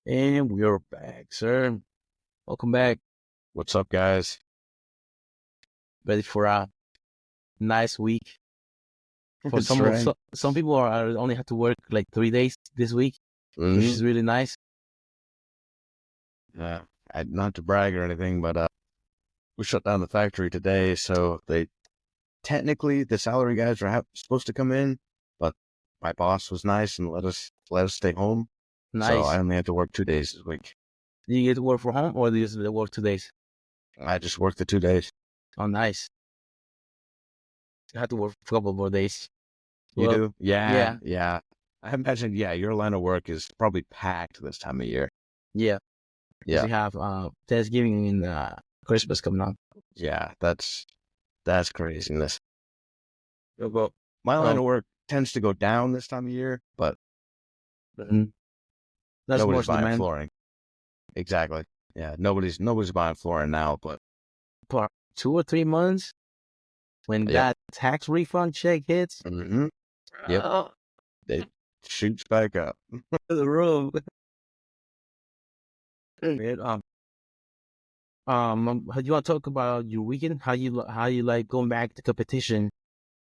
And we're back, sir. Welcome back. What's up, guys? Ready for a nice week. For That's right. some people are only have to work like 3 days this week, which hmm is really nice. Not to brag or anything, but we shut down the factory today, so they technically the salary guys are supposed to come in, but my boss was nice and let us stay home, so I Nice. only had to work 2 days this week. Do you get to work from home or do you just work 2 days? I just worked the 2 days. Oh, nice. I have to work for a couple more days. You Well, do? Yeah, yeah, yeah. I imagine, yeah, your line of work is probably packed this time of year. yeah. Because Yeah, you have Thanksgiving and Christmas coming up. yeah. That's craziness. Well, My line oh, of work tends to go down this time of year, but mhm. That's more nobody's buying demand flooring. Exactly. Yeah, nobody's buying flooring now, but for 2 or 3 months when yep. that tax refund check hits. Yep. Oh, It shoots back up. the room. Man, how you want to talk about your weekend? How you like going back to competition?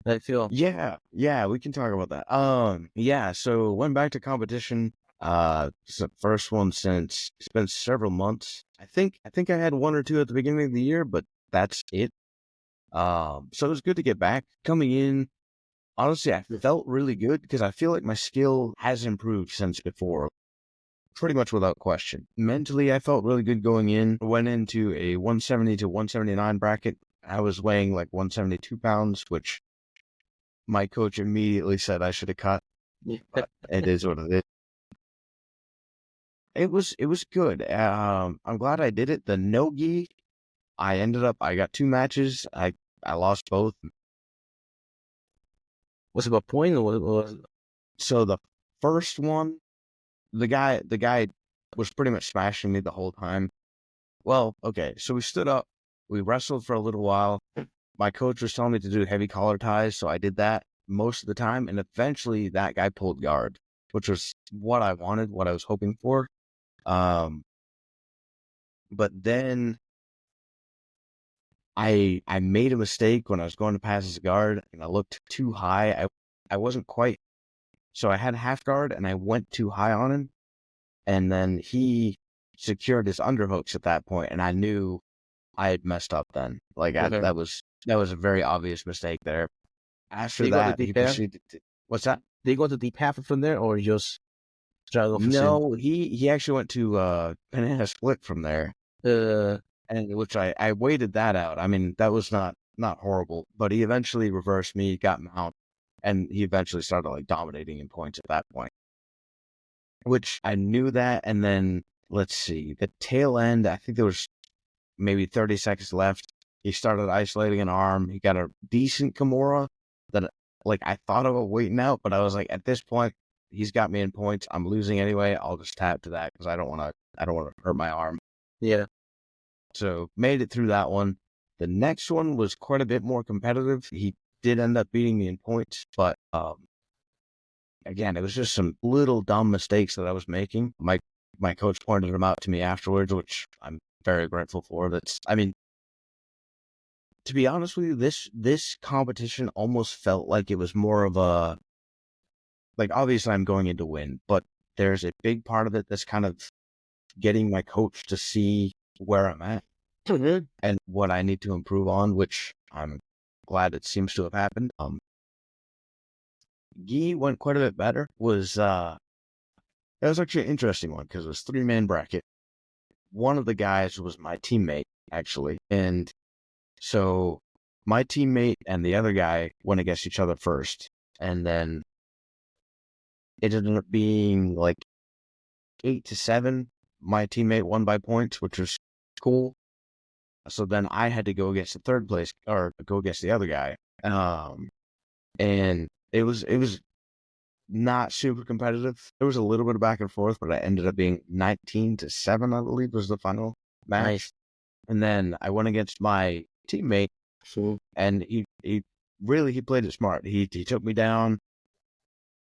I feel. Yeah, we can talk about that. Yeah, so went back to competition. It's the first one since it's been several months. I think I had one or two at the beginning of the year, but that's it. So it was good to get back. Coming in, honestly, I felt really good because I feel like my skill has improved since before. Pretty much without question. Mentally, I felt really good going in. Went into a 170 to 179 bracket. I was weighing like 172 pounds, which my coach immediately said I should have cut, but it is what it is. It was good. I'm glad I did it. The no-gi, I got two matches. I lost both. What's about point? Or what was So the first one, the guy was pretty much smashing me the whole time. Well, okay, so we stood up, we wrestled for a little while. My coach was telling me to do heavy collar ties, so I did that most of the time, and eventually that guy pulled guard, which was what I wanted, what I was hoping for. Um, but then I made a mistake when I was going to pass his guard, and I looked too high. I wasn't quite, so I had half guard, and I went too high on him, and then he secured his underhooks at that point, and I knew I had messed up then. Like okay? that was a very obvious mistake there. Did After you go to that, he deep half? proceeded to, what's that? Did you go to deep half from there, or just straddle for sin? No, he actually went to banana split from there, Uh, and which I waited that out. I mean, that was not horrible, but he eventually reversed me, got mount, and he eventually started like dominating in points at that point. Which I knew that, and then let's see, the tail end. I think there was maybe 30 seconds left. He started isolating an arm. He got a decent Kimura that, like, I thought about waiting out, but I was like, at this point, he's got me in points. I'm losing anyway. I'll just tap to that because I don't want to hurt my arm. yeah. So made it through that one. The next one was quite a bit more competitive. He did end up beating me in points, but again, it was just some little dumb mistakes that I was making. My coach pointed them out to me afterwards, which I'm very grateful for. I mean, to be honest with you, this competition almost felt like it was more of a, like, obviously I'm going in to win, but there's a big part of it that's kind of getting my coach to see where I'm at and what I need to improve on, which I'm glad it seems to have happened. Gi went quite a bit better. It was actually an interesting one because it was 3-man bracket. One of the guys was my teammate, actually, and so my teammate and the other guy went against each other first, and then it ended up being like 8-7. My teammate won by points, which was cool. So then I had to go against the third place or go against the other guy. And it was not super competitive. There was a little bit of back and forth, but it ended up being 19-7, I believe, was the final match. Nice. And then I went against my teammate, So and he really he played it smart. He took me down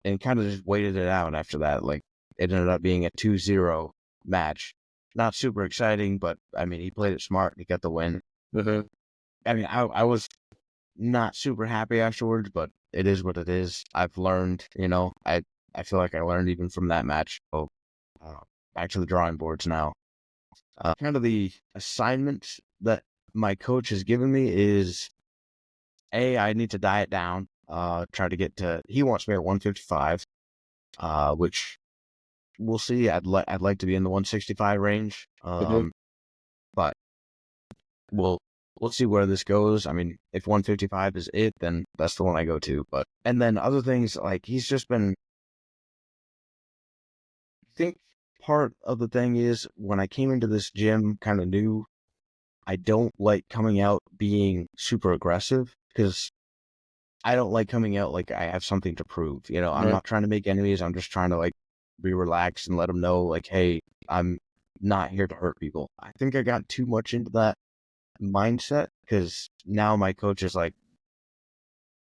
and kind of just waited it out after that. Like, it ended up being a 2-0 match. Not super exciting, but I mean, he played it smart. He got the win. Mm-hmm. I mean, I was not super happy afterwards, but it is what it is. I've learned, I feel like I learned even from that match. So, uh, back to the drawing boards now. Kind of the assignment that my coach has given me is I need to diet down, try to get to, he wants me at 155, which we'll see. I'd like to be in the 165 range. Mm-hmm. But we'll see where this goes. I mean, if 155 is it, then that's the one I go to. And then other things, like he's just been, I think part of the thing is when I came into this gym kind of new, I don't like coming out being super aggressive because I don't like coming out like I have something to prove. I'm not trying to make enemies. I'm just trying to like be relaxed and let them know like, hey, I'm not here to hurt people. I think I got too much into that mindset because now my coach is like,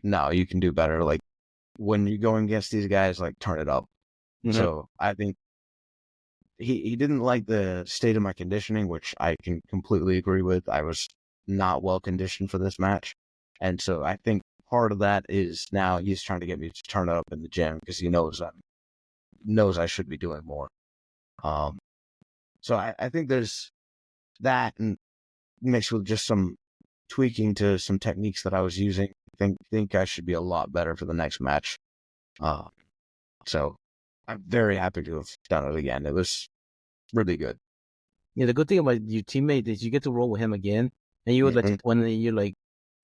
no, you can do better. Like when you're going against these guys, like turn it up. Mm-hmm. So I think he didn't like the state of my conditioning, which I can completely agree with. I was not well conditioned for this match. And so I think part of that is now he's trying to get me to turn it up in the gym because he knows I should be doing more. So I think there's that, and mixed with just some tweaking to some techniques that I was using. Think I should be a lot better for the next match. So I'm very happy to have done it again. It was really good. Yeah, the good thing about your teammate is you get to roll with him again, and you would like when you like,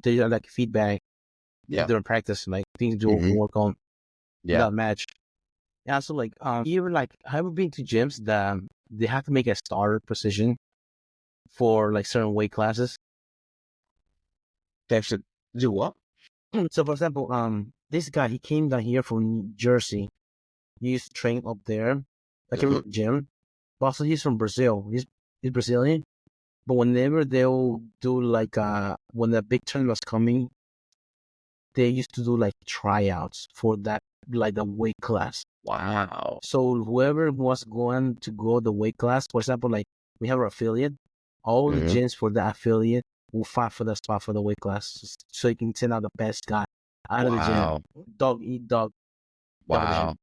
they like feedback during practice, like things to work on that match. Yeah, so like even like have you been to gyms that they have to make a starter position for like certain weight classes? They have to do what? So for example, this guy, he came down here from New Jersey. He used to train up there, like a gym. But also he's from Brazil. He's Brazilian. But whenever they'll do like when the big tournament was coming, they used to do like tryouts for that, like the weight class. Wow. So whoever was going to go the weight class, for example, like we have our affiliate, all the gyms for the affiliate will fight for the spot for the weight class, so you can send out the best guy out of the gym. Dog eat dog. Wow.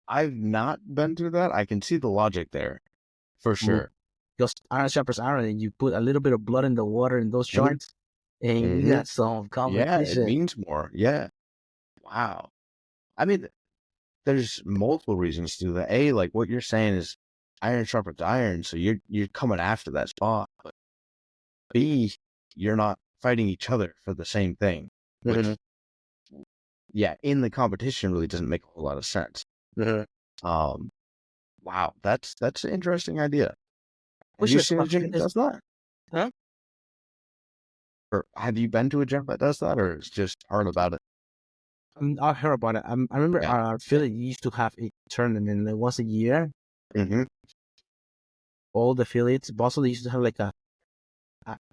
I've not been through that. I can see the logic there, for sure. Because iron sharpens iron, and you put a little bit of blood in the water in those joints, and you got some competition. Yeah, it means more. Yeah. Wow. I mean, there's multiple reasons to do that. A, like what you're saying is iron sharpens iron, so you're coming after that spot. But B, you're not fighting each other for the same thing, which, yeah, in the competition really doesn't make a whole lot of sense. Wow, that's an interesting idea. Have you seen a gym that does that? Huh? Or have you been to a gym that does that, or it's just heard about it? I heard about it. I remember our affiliate used to have a tournament like once a year. All the affiliates, but also they used to have like a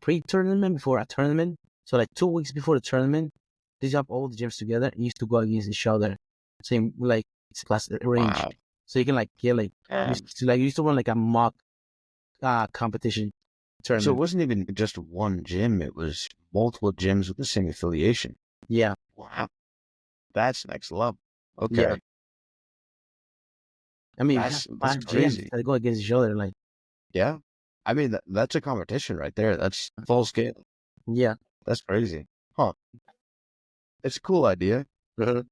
pre-tournament before a tournament. So like 2 weeks before the tournament, they have all the gyms together and used to go against each other. Same like it's class range. Wow. So you can like get like you used to run like a mock competition tournament. So it wasn't even just one gym; it was multiple gyms with the same affiliation. Yeah. Wow, that's next level. Okay. Yeah. I mean, that's crazy. They go against each other, like. Yeah, I mean that's a competition right there. That's full scale. Yeah, that's crazy. Huh? It's a cool idea. I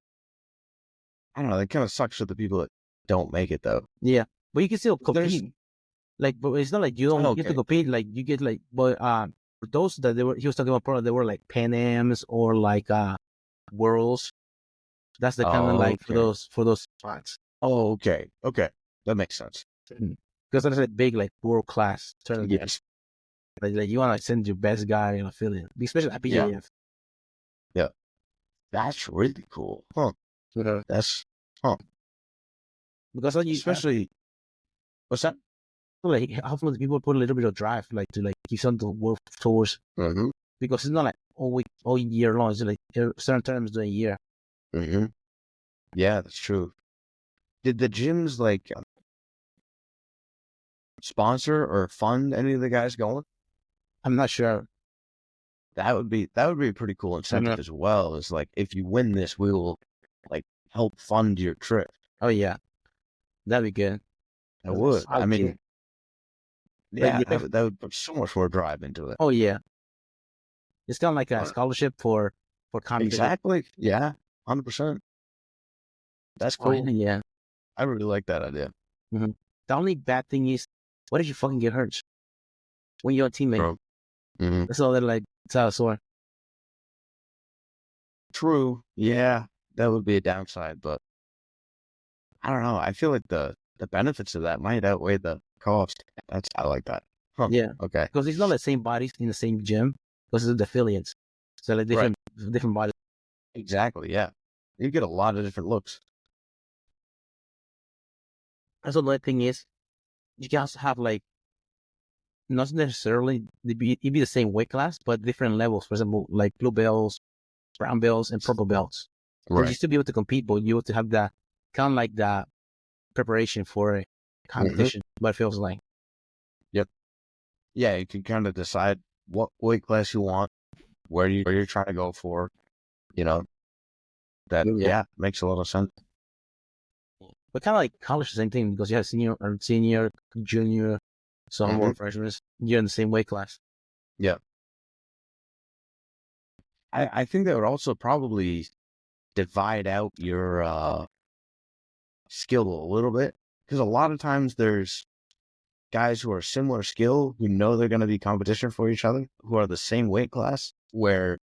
don't know. It kind of sucks for the people that don't make it though. Yeah, but you can still compete. Like, but it's not like you don't get to compete. Like you get like, but for those that he was talking about, probably they were like Pan Ams or like Worlds. That's the kind of like for those spots. Oh, okay, that makes sense. Because that's a big like world class tournament. Yes, like you want to send your best guy in affiliate, especially at BJF. Yeah, that's really cool, huh? That's because especially what's that? Like hopefully people put a little bit of drive, like to like keep some to work towards. Because it's not like all year long. It's like certain tournaments a year. Yeah, that's true. Did the gyms like sponsor or fund any of the guys going? I'm not sure. That would be a pretty cool incentive as well. Is like, if you win this, we will like help fund your trip. Oh yeah, that'd be good. That would. I mean, Like, yeah, that would put so much more drive into it. oh yeah, it's kind of like a scholarship for comedy. Exactly. Yeah. 100%. That's Oh, cool. yeah. I really like that idea. The only bad thing is, what if you fucking get hurt when you're a teammate? That's all they're like, it's out of sore. True. Yeah, that would be a downside, but I don't know. I feel like the benefits of that might outweigh the cost. I like that. Huh. Yeah. Okay. Because it's not the same bodies in the same gym, because it's the affiliates. So like different bodies. Exactly. Yeah. You get a lot of different looks. That's another thing is, you guys have like, not necessarily it'd be the same weight class, but different levels. For example, like blue belts, brown belts, and purple belts. Right. You still be able to compete, but you have to have that kind of like that preparation for a competition. But it feels like. Yep. Yeah, you can kind of decide what weight class you want, where you're trying to go for. You know, that makes a lot of sense. But kind of like college, the same thing, because you have senior, junior, sophomore, freshman. You're in the same weight class. Yeah. I think that would also probably divide out your skill a little bit, because a lot of times there's guys who are similar skill who know they're going to be competition for each other, who are the same weight class, where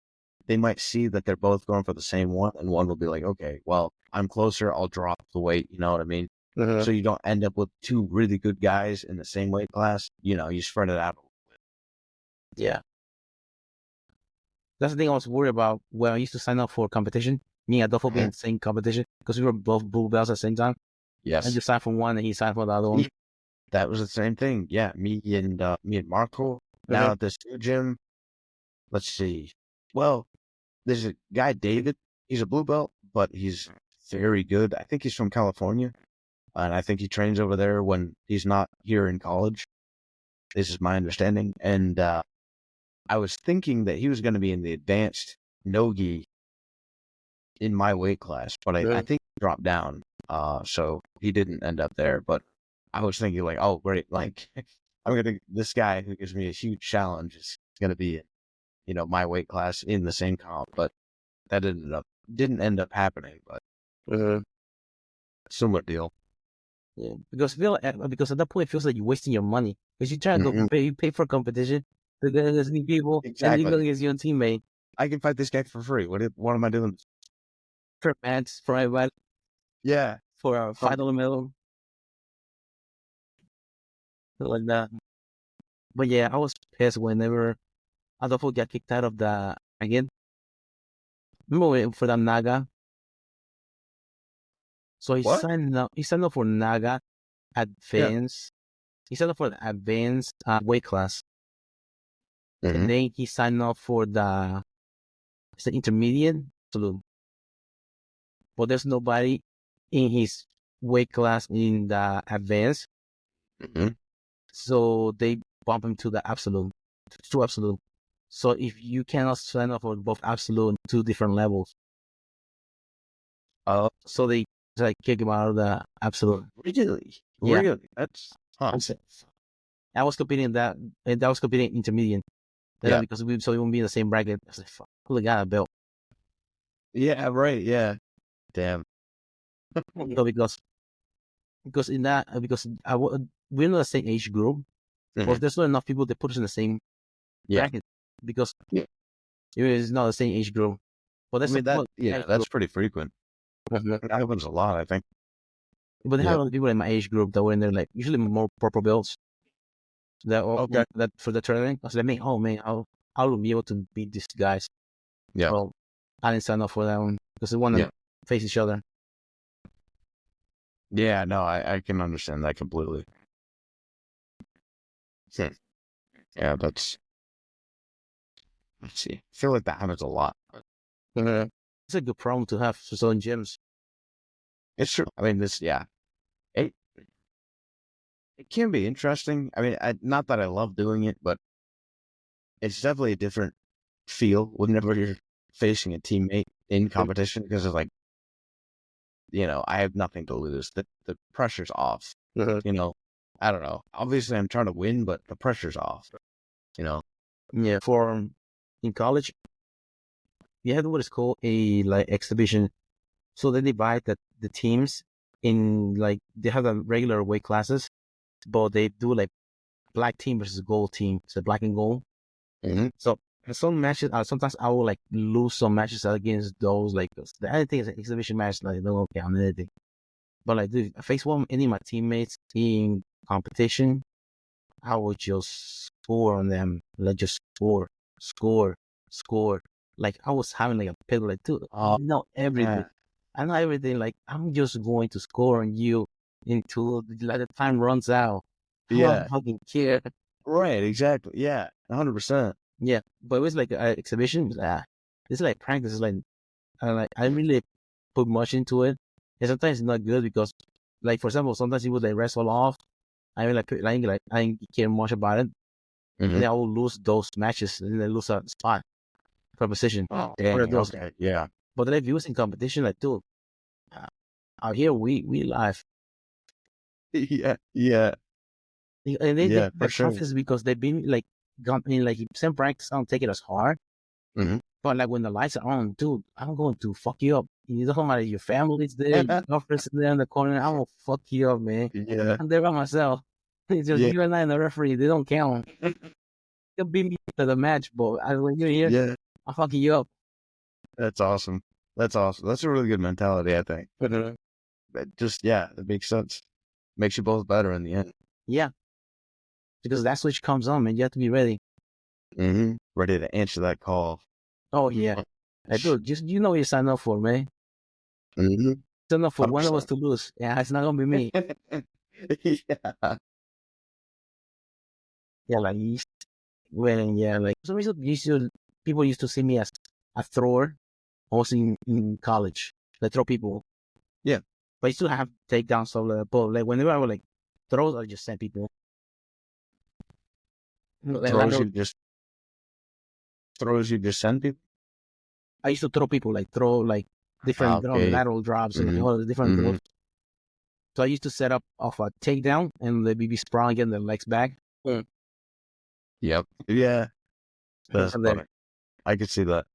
they might see that they're both going for the same one, and one will be like, okay, well, I'm closer, I'll drop the weight, you know what I mean? So you don't end up with two really good guys in the same weight class. You know, you spread it out a little bit. Yeah. That's the thing I was worried about when I used to sign up for competition. Me and Adolfo being in the same competition, because we were both blue belts at the same time. Yes. I just signed for one and he signed for the other one. That was the same thing. Yeah, me and Marco. Now at this new gym, let's see. Well, there's a guy, David. He's a blue belt, but he's very good. I think he's from California, and I think he trains over there when he's not here in college. This is my understanding. And I was thinking that he was going to be in the advanced no-gi in my weight class, but I think he dropped down. So he didn't end up there. But I was thinking like, oh, great. Like, this guy who gives me a huge challenge is going to be, you know, my weight class in the same comp. But that didn't end up happening. But similar deal. Yeah, because at that point it feels like you're wasting your money, because you try to go pay for a competition to get against new people, and you go against your teammate. I can fight this guy for free. What am I doing? For match, for everybody. Yeah, for a $5 medal, like that. But yeah, I was pissed whenever Adolfo got kicked out of the again. Remember for the Naga? So he signed up. He signed up for Naga Advance. He signed up for the advanced weight class, and then he signed up for the intermediate saloon. But there's nobody in his weight class in the advanced, so they bump him to the absolute, to absolute. So if you cannot sign up for both absolute and two different levels, so they like kick him out of the absolute. Really? Yeah. Really? That's I was competing that, and I was competing intermediate. Yeah, because we won't be in the same bracket. I was like, fuck, who got a belt? Yeah, right. Yeah. Damn. No, because in that, we're not the same age group. But there's not enough people that put us in the same bracket, because it is not the same age group. But that's that's pretty frequent. That happens a lot, I think. But there have other people in my age group that were in there, like usually more purple belts. That for the tournament, I was like, oh man, I will be able to beat these guys. Yeah. Well, I didn't sign up for that one because they want to face each other. Yeah, no, I can understand that completely. Yeah, let's see. I feel like that happens a lot. It's a good problem to have for selling gyms. It's true. I mean, It can be interesting. I mean, not that I love doing it, but it's definitely a different feel whenever you're facing a teammate in competition because it's like, I have nothing to lose. The pressure's off. You know, I don't know. Obviously, I'm trying to win, but the pressure's off. Yeah, for in college, you have what is called a like exhibition. So they divide the teams in like they have the regular weight classes, but they do like black team versus gold team, so black and gold. So in some matches, sometimes I will like lose some matches against those like the other thing is an exhibition match, like they don't count anything. But like, dude, if I face any of my teammates in competition, I would just score on them, like just score, score. Like I was having like a pit, like, dude, I know everything. I know everything. Like I'm just going to score on you until like the time runs out. I don't fucking care. Right, exactly. Yeah, 100%. Yeah, but it was like an exhibition. It's like practice. It's like I really put much into it, and sometimes it's not good because, like for example, sometimes it would like wrestle off. I mean, I didn't care much about it, and then I will lose those matches, and then lose a spot for position. Oh, dang. Okay, yeah. But then if you was in competition, like dude, out here we live. Yeah, yeah. And they Yeah, the for sure. confidence because they've been like gone in like some practice. I don't take it as hard, but like when the lights are on, dude, I'm going to fuck you up. You don't matter your family's there, your girlfriend's there in the corner. I'm gonna fuck you up, man. Yeah, I'm there by myself. It's just you and I and the referee. They don't count. You'll beat me to the match, but when you're here, yeah. I'm fucking you up. That's awesome. That's awesome. That's a really good mentality, I think. But just, it makes sense. Makes you both better in the end. Yeah, because that switch comes on, man. You have to be ready. Ready to answer that call. Oh yeah, like, dude, just you know what you sign up for, man. Sign up for 100%. One of us to lose. Yeah, it's not gonna be me. Yeah. Yeah, like like for some reason people used to see me as a thrower, also in college. Like throw people. Yeah, but I still have takedowns of the ball. Like whenever I would like throws, I just send people. Throws you just send people. I used to throw people, like throw like different lateral drops and all the different throws. So I used to set up off a takedown and the BB sprung getting the legs back. Yep. Yeah. That's funny. I could see that.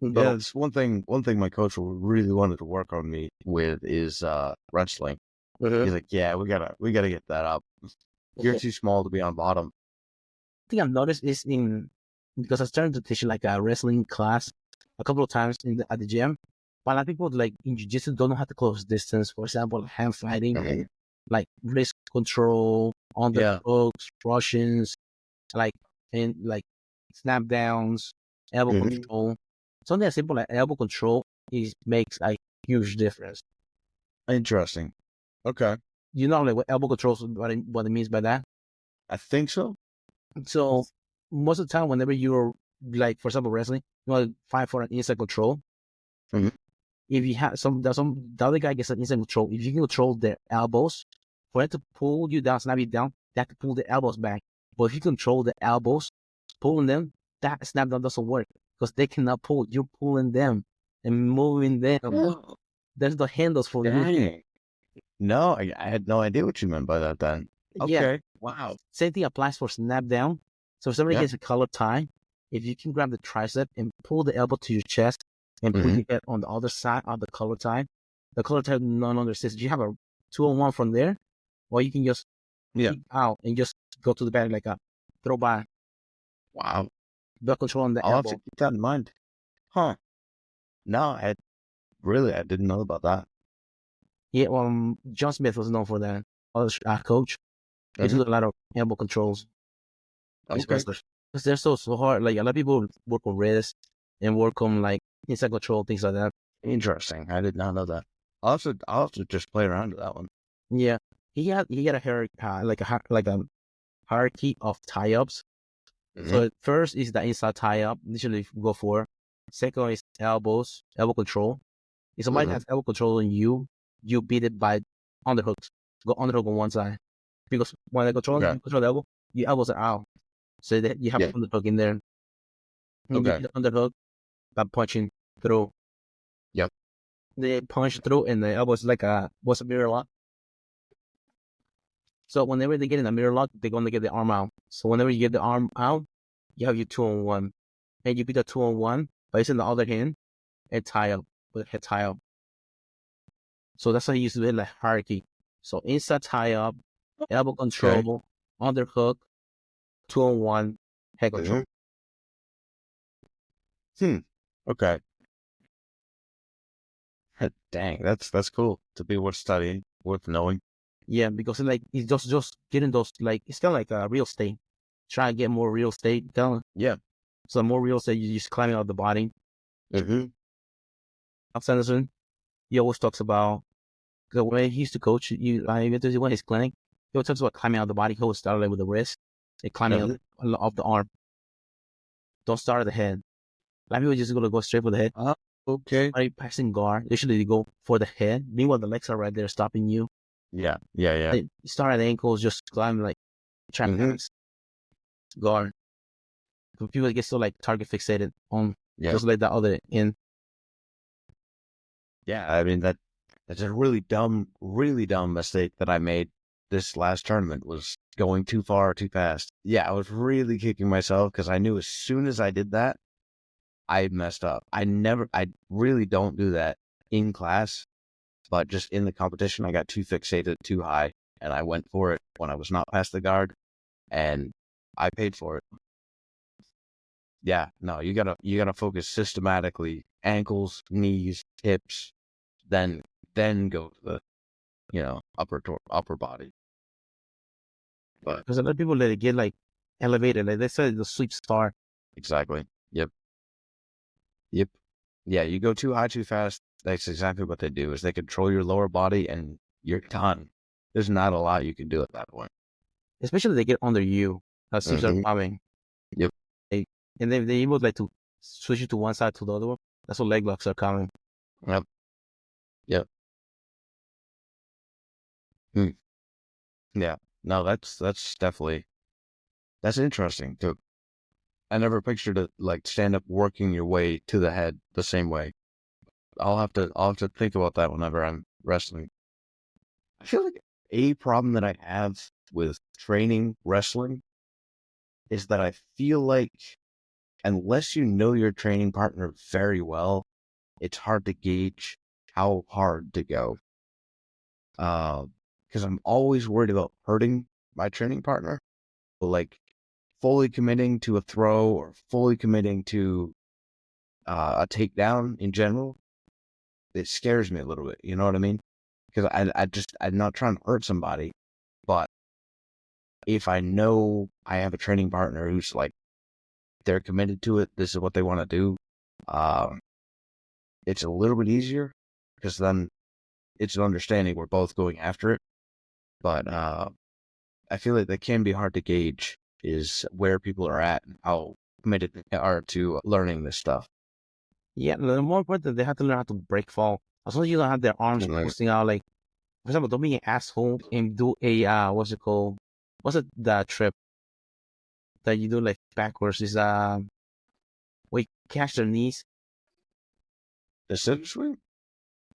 Yeah, it's one thing my coach really wanted to work on me with is wrestling. He's like, yeah, we gotta get that up. You're too small to be on bottom. I think I've noticed is because I started to teach like a wrestling class a couple of times at the gym. But a lot of people like in jiu-jitsu don't know how to close distance. For example, hand fighting, like wrist control, underhooks, Russians, like snap downs, elbow control. Something as simple like elbow control makes a huge difference. Interesting. Okay. You know like what elbow control, what it means by that? I think so. So most of the time, whenever you're like, for example, wrestling, you want to fight for an inside control. If you have the other guy gets an inside control. If you can control their elbows, for it to pull you down, snap you down, they have to pull the elbows back. But if you control the elbows, pulling them, that snap down doesn't work because they cannot pull. You're pulling them and moving them. There's the handles for them. No, I had no idea what you meant by that then. Okay. Yeah. Wow. Same thing applies for snap down. So if somebody gets a collar tie, if you can grab the tricep and pull the elbow to your chest and put your head on the other side of the collar tie no longer exists. You have a 2-on-1 from there, or you can just kick out and just go to the back like a throw by. Wow. Belt control on the I'll elbow. have to keep that in mind. Huh. No, I didn't know about that. Yeah, John Smith was known for that. Our coach. He did a lot of elbow controls. Because they're so hard. Like a lot of people work on wrist and work on like inside control, things like that. Interesting. I did not know that. I'll have to just play around with that one. Yeah, he had a hierarchy of tie ups. So first is the inside tie up. Initially go for. Second is elbow control. If somebody has elbow control on you, you beat it by underhooks. Go underhook on one side. because when I control Okay. you control the elbow, your elbows are out. So that you have Yeah. to underhook in there. And Okay. you underhook by punching through. Yep. They punch through, and the elbow is like a mirror lock. So whenever they get in a mirror lock, they're going to get the arm out. So whenever you get the arm out, you have your 2-on-1. And you beat the 2-on-1, but in the other hand and tie up with a head tie up. So that's how you use it like hierarchy. So inside tie up, elbow control, underhook, 2-on-1, head control. Okay. Dang, that's cool to be worth studying, worth knowing. Yeah, because it's just getting those, like, it's kind of like a real estate. Try to get more real estate done. Yeah. So more real estate, you just climbing out the body. Mm-hmm. Sanderson, he always talks about, the way he used to coach you, I went to his clinic, he always talks about climbing out the body. He always started with the wrist and climbing up off the arm. Don't start at the head. A lot of people just gonna go straight for the head. Okay. Somebody passing guard, usually they go for the head. Meanwhile, the legs are right there stopping you. Yeah. You start at the ankles, just climb, like, try to pass guard. But people get so like target fixated on just like the other end. Yeah, I mean that's a really dumb mistake that I made this last tournament, was going too far too fast. Yeah, I was really kicking myself because I knew as soon as I did that, I messed up. I really don't do that in class, but just in the competition, I got too fixated, too high, and I went for it when I was not past the guard, and I paid for it. Yeah, no, you gotta focus systematically, ankles, knees, hips, then go to the upper body. But Because a lot of people let it get like elevated, like they say the sweep star. exactly. Yep. Yeah, you go too high too fast. That's exactly what they do. Is they control your lower body and you're done. There's not a lot you can do at that point. Especially if they get under you. Sweeps are coming. Yep. And they able like to switch it to one side to the other one. That's what leg locks are coming. Yep. Yeah. No, that's definitely, that's interesting too. I never pictured it like stand up working your way to the head the same way. I'll have to think about that whenever I'm wrestling. I feel like a problem that I have with training wrestling is that I feel like unless you know your training partner very well, it's hard to gauge how hard to go. Because I'm always worried about hurting my training partner. But like fully committing to a throw or fully committing to a takedown in general, it scares me a little bit. You know what I mean? Because I'm not trying to hurt somebody, but if I know I have a training partner who's like, they're committed to it, this is what they want to do, it's a little bit easier because then it's an understanding we're both going after it. But I feel like that can be hard to gauge, is where people are at and how committed they are to learning this stuff. Yeah, the more important, they have to learn how to break fall. As long as you don't have their arms posting out, like, for example, don't be an asshole and do a, what's it called? What's it, the trip that you do like backwards is, where you catch their knees. The scissor sweep?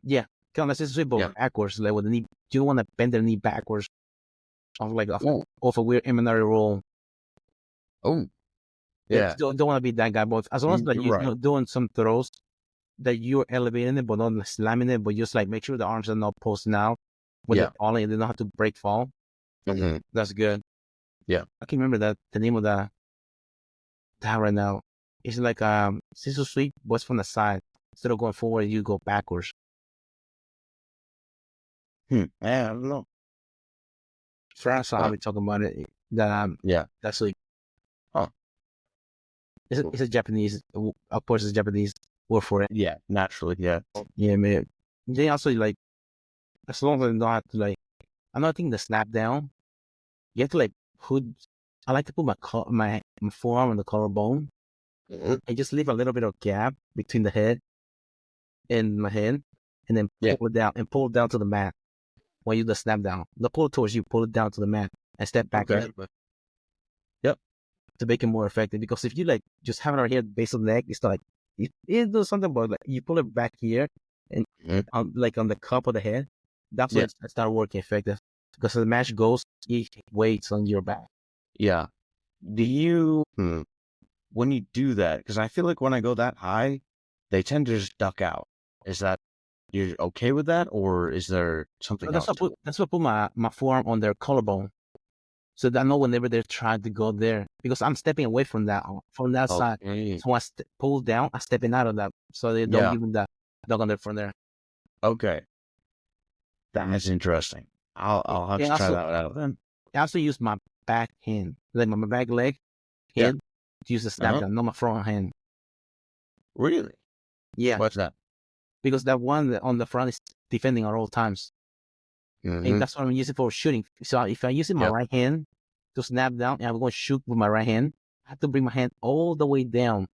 Yeah, kind of like scissor sweep, but backwards, like with the knee. You don't want to bend their knee backwards off a weird imaginary roll. Oh, yeah. You don't want to be that guy, but as long as like you're doing some throws that you're elevating it, but not slamming it, but just like make sure the arms are not posting out when they're falling and they don't have to break fall. That's good. Yeah. I can remember the name of that right now. It's like scissor sweep, but it's from the side. Instead of going forward, you go backwards. Yeah, I don't know. France, I'll be talking about it. That's like, it's a Japanese, of course, it's a Japanese word for it. Yeah, naturally, yeah. Yeah, man. They also like, as long as they don't have to like, I'm not thinking the snap down. You have to like I like to put my forearm on the collarbone and just leave a little bit of gap between the head and my hand, and then pull it down to the mat when you do the snap down. Don't pull it towards you, pull it down to the mat. and step back Okay. Yep. to make it more effective. Because if you like just have it right here, base of the neck, it's like it does something, but like you pull it back here and like on the cup of the head, that's when it start working effective. Because the match goes, it weights on your back. Yeah. Do you when you do that? Because I feel like when I go that high, they tend to just duck out. Is that you're okay with that, or is there something else? That's why I put my forearm on their collarbone, so that I know whenever they're trying to go there, because I'm stepping away from that side. So I pull down, I'm stepping out of that, so they don't give me that dog on there from there. Okay, that's interesting. I'll have to try that out then. I also use my back hand, like my back leg hand, to use the snap down, not my front hand. Really? Yeah. What's that? Because that one on the front is defending at all times. And that's what I'm using for shooting. So if I use my right hand to snap down and I'm going to shoot with my right hand, I have to bring my hand all the way down.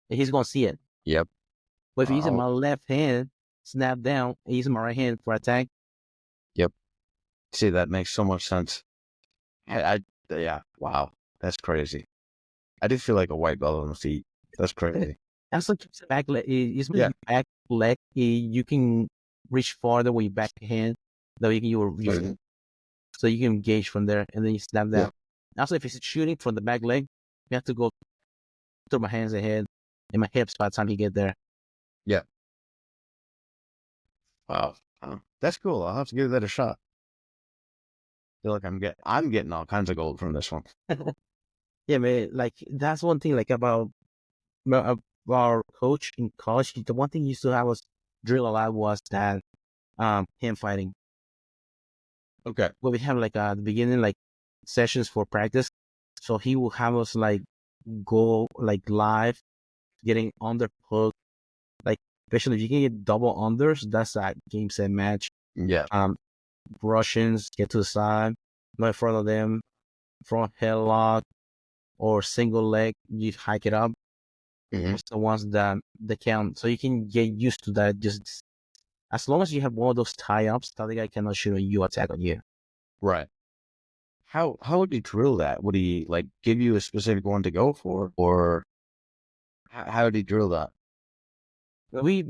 And he's going to see it. Yep. But if using my left hand, snap down, and using my right hand for attack. Yep. See, that makes so much sense. Yeah. Wow. That's crazy. I did feel like a white belt on the feet. That's crazy. That's like back leg. Back leg. You can reach farther with your back hand. That you can use. So you can engage from there, and then you snap down. Also, if it's shooting from the back leg, you have to go through my hands ahead and my hips by the time you get there. Yeah. Wow. That's cool. I'll have to give that a shot. I feel like I'm getting all kinds of gold from this one. Yeah, man. Like that's one thing. Like about our coach in college. The one thing he used to have us drill a lot was that him fighting. Okay. Well, we have like at the beginning like sessions for practice. So he will have us like go like live, getting underhook. Like especially if you can get double unders, that's a game set match. Yeah. Russians get to the side, not in front of them, front headlock or single leg, you hike it up. That's the ones that they count. So you can get used to that. Just as long as you have one of those tie-ups, the other guy cannot shoot a you attack on you. Right. How would you drill that? Would he like give you a specific one to go for, or how would he drill that? We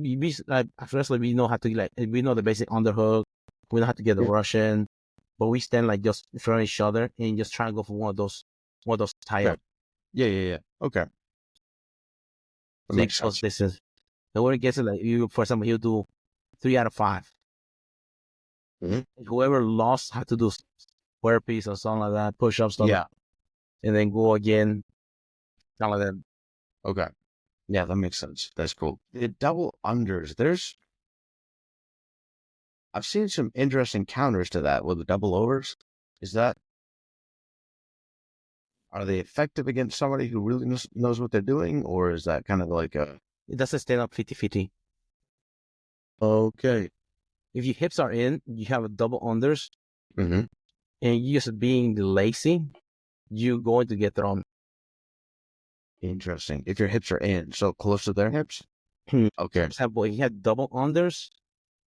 firstly we know how to we know the basic underhook. We know how to get the Russian, but we stand like just in front of each other and just try to go for one of those tie-ups. Yeah. Okay. That makes sense. This is the way it gets it. Like you, for example, he'll do 3 out of 5. Whoever lost had to do square piece or something like that, push up stuff. And then go again, kind of like that. Okay. Yeah, that makes sense. That's cool. The double unders, I've seen some interesting counters to that with the double overs. Are they effective against somebody who really knows what they're doing, or is that kind of like a... That's a stand-up 50-50. Okay. If your hips are in, you have a double unders, and you just being lazy, you're going to get thrown. Interesting. If your hips are in, so close to their hips? Okay. For example, if you have double unders,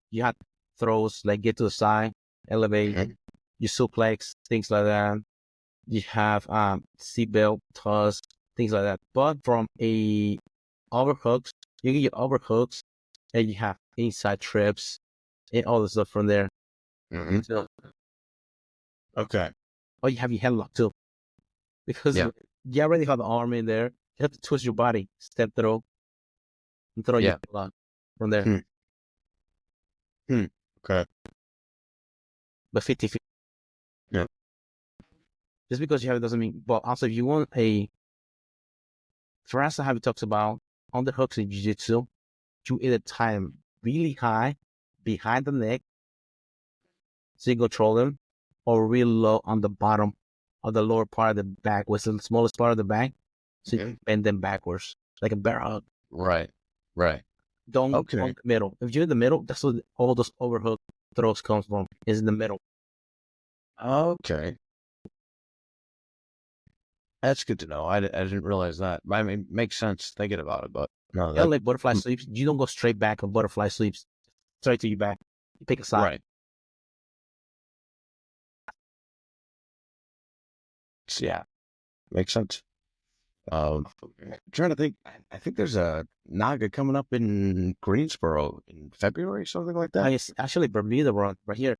you have throws, like get to the side, elevate, you suplex, things like that. You have seatbelt, toss, things like that. But from a overhooks, you get your overhooks, and you have inside trips and all the stuff from there. So, okay. or you have your headlock too, because you already have the arm in there. You have to twist your body, step through, and throw your headlock from there. Okay. But 50-50. Yeah. Just because you have it doesn't mean. But also, if you want for us, how it talks about on the hooks in jiu-jitsu, you either tie them really high behind the neck, so you control them, or real low on the bottom of the lower part of the back, which is the smallest part of the back, so you can bend them backwards, like a bear hug. Right. Don't go in the middle. If you're in the middle, that's what all those overhook throws comes from, is in the middle. Okay. That's good to know. I didn't realize that. I mean, it makes sense thinking about it, but no. Like butterfly sweeps, you don't go straight back on butterfly sweeps, straight to your back. You pick a side. Right. Yeah, makes sense. I'm trying to think. I think there's a Naga coming up in Greensboro in February, something like that. It's actually Bermuda run right here.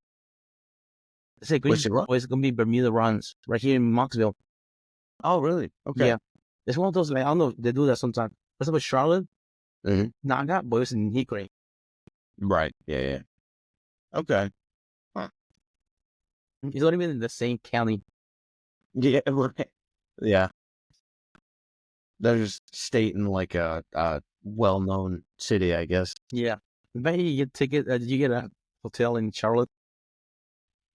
They say What's it Greensboro is gonna be Bermuda runs right here in Knoxville. Oh, really? Okay. Yeah, it's one of those. Like, I don't know. They do that sometimes. For example, Charlotte, Mhm. Naga, but it's in Hickory. Right. Yeah. Yeah. Okay. Huh. It's not even in the same county. Yeah. Right. Yeah. They're just stating like a well-known city, I guess. Yeah, maybe you get ticket. Did you get a hotel in Charlotte?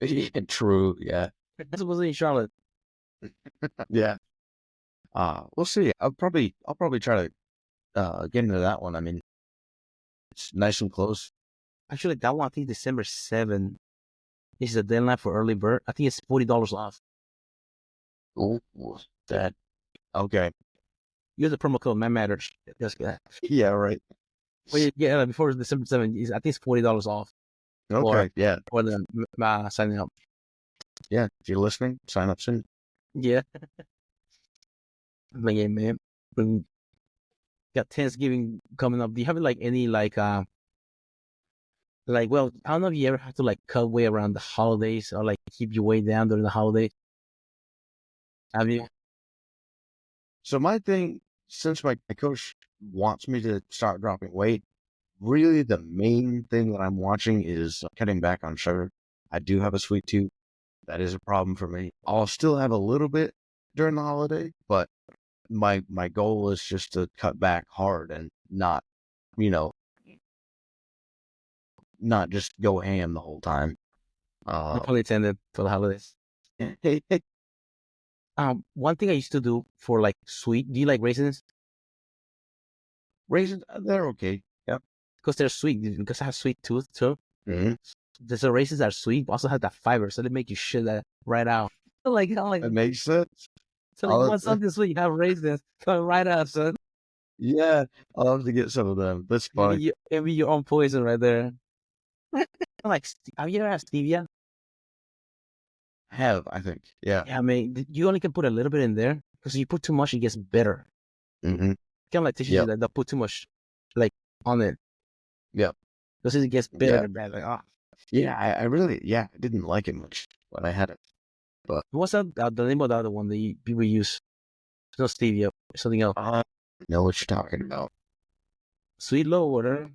Yeah, true. Yeah. That's supposed to be in Charlotte. Yeah. We'll see. I'll probably try to get into that one. I mean, it's nice and close. Actually, that one I think December 7th is the deadline for early bird. I think it's $40 off. Oh, that okay. Use the promo code Man Matters. Just Yeah, right. well, yeah, before December 7th, I think it's $40 off Okay, yeah, for the signing up. yeah. If you're listening, sign up soon. Yeah, like, yeah, man. We got Thanksgiving coming up. Do you have like any well, I don't know if you ever have to like cut weight around the holidays or like keep your weight down during the holidays. Have you? So my thing, since my coach wants me to start dropping weight, really the main thing that I'm watching is cutting back on sugar. I do have a sweet tooth. That is a problem for me. I'll still have a little bit during the holiday, but my goal is just to cut back hard and not, you know, not just go ham the whole time. No pun intended for the holidays. One thing I used to do for like sweet. Do you like raisins? Raisins, they're okay. Yep. Because they're sweet. Because I have sweet tooth too. Mm-hmm. The raisins are sweet, but also have that fiber, so they make you shit that right out. I'm like, That makes sense. so like, you I'll, want something sweet? You have raisins, come right out, son. yeah, I'll have to get some of them. That's fine. Maybe your own poison right there. Like, have you ever had stevia? Have, I think. Yeah. Yeah, I mean, you only can put a little bit in there because if you put too much, it gets bitter. Mm-hmm. Kind of like tissues Yep. that put too much, like, on it. Yep. Because it gets bitter Yeah. and bad. Like, Yeah. I really, yeah, I didn't like it much when I had it. But what's that? The name of the other one that people use? It's not stevia, something else. I know what you're talking about. Sweet low, whatever.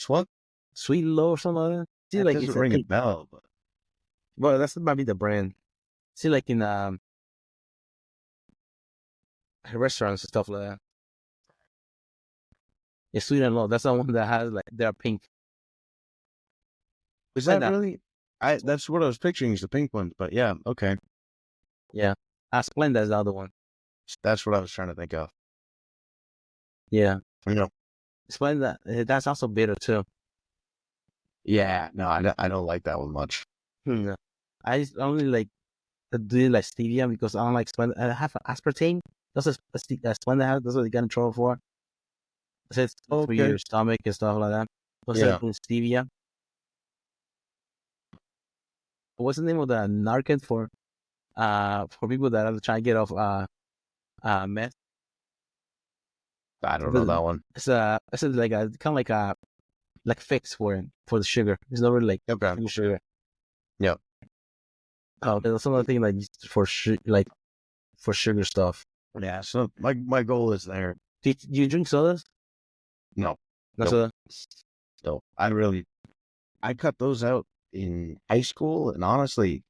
What? Sweet low or something like that. See, That like doesn't it's a ring a pink. bell, but Well, that's might be the brand. See, like in restaurants and stuff like that. Yeah, sweet and low. That's the one that has like they're pink. is that Splenda. really? That's what I was picturing is the pink ones, but yeah, okay. Yeah. Splenda is the other one. That's what I was trying to think of. Yeah. You know. Splenda. That's also bitter too. Yeah, no, I don't like that one much. Hmm. I just only like do like stevia because I don't like Splenda. I have aspartame. That's a Splenda has. That's what they got in trouble for. It's for Okay. your stomach and stuff like that. What's Yeah. that doing stevia? What's the name of the Narcan for people that are trying to get off meth? I don't know that one. It's like a kind of like a fix for the sugar. It's not really like Okay. sugar. Yep. Oh, there's some other thing like for like for sugar stuff. Yeah. So my goal is there. Do you drink sodas? No. Not Nope. soda. So I cut those out in high school, and honestly,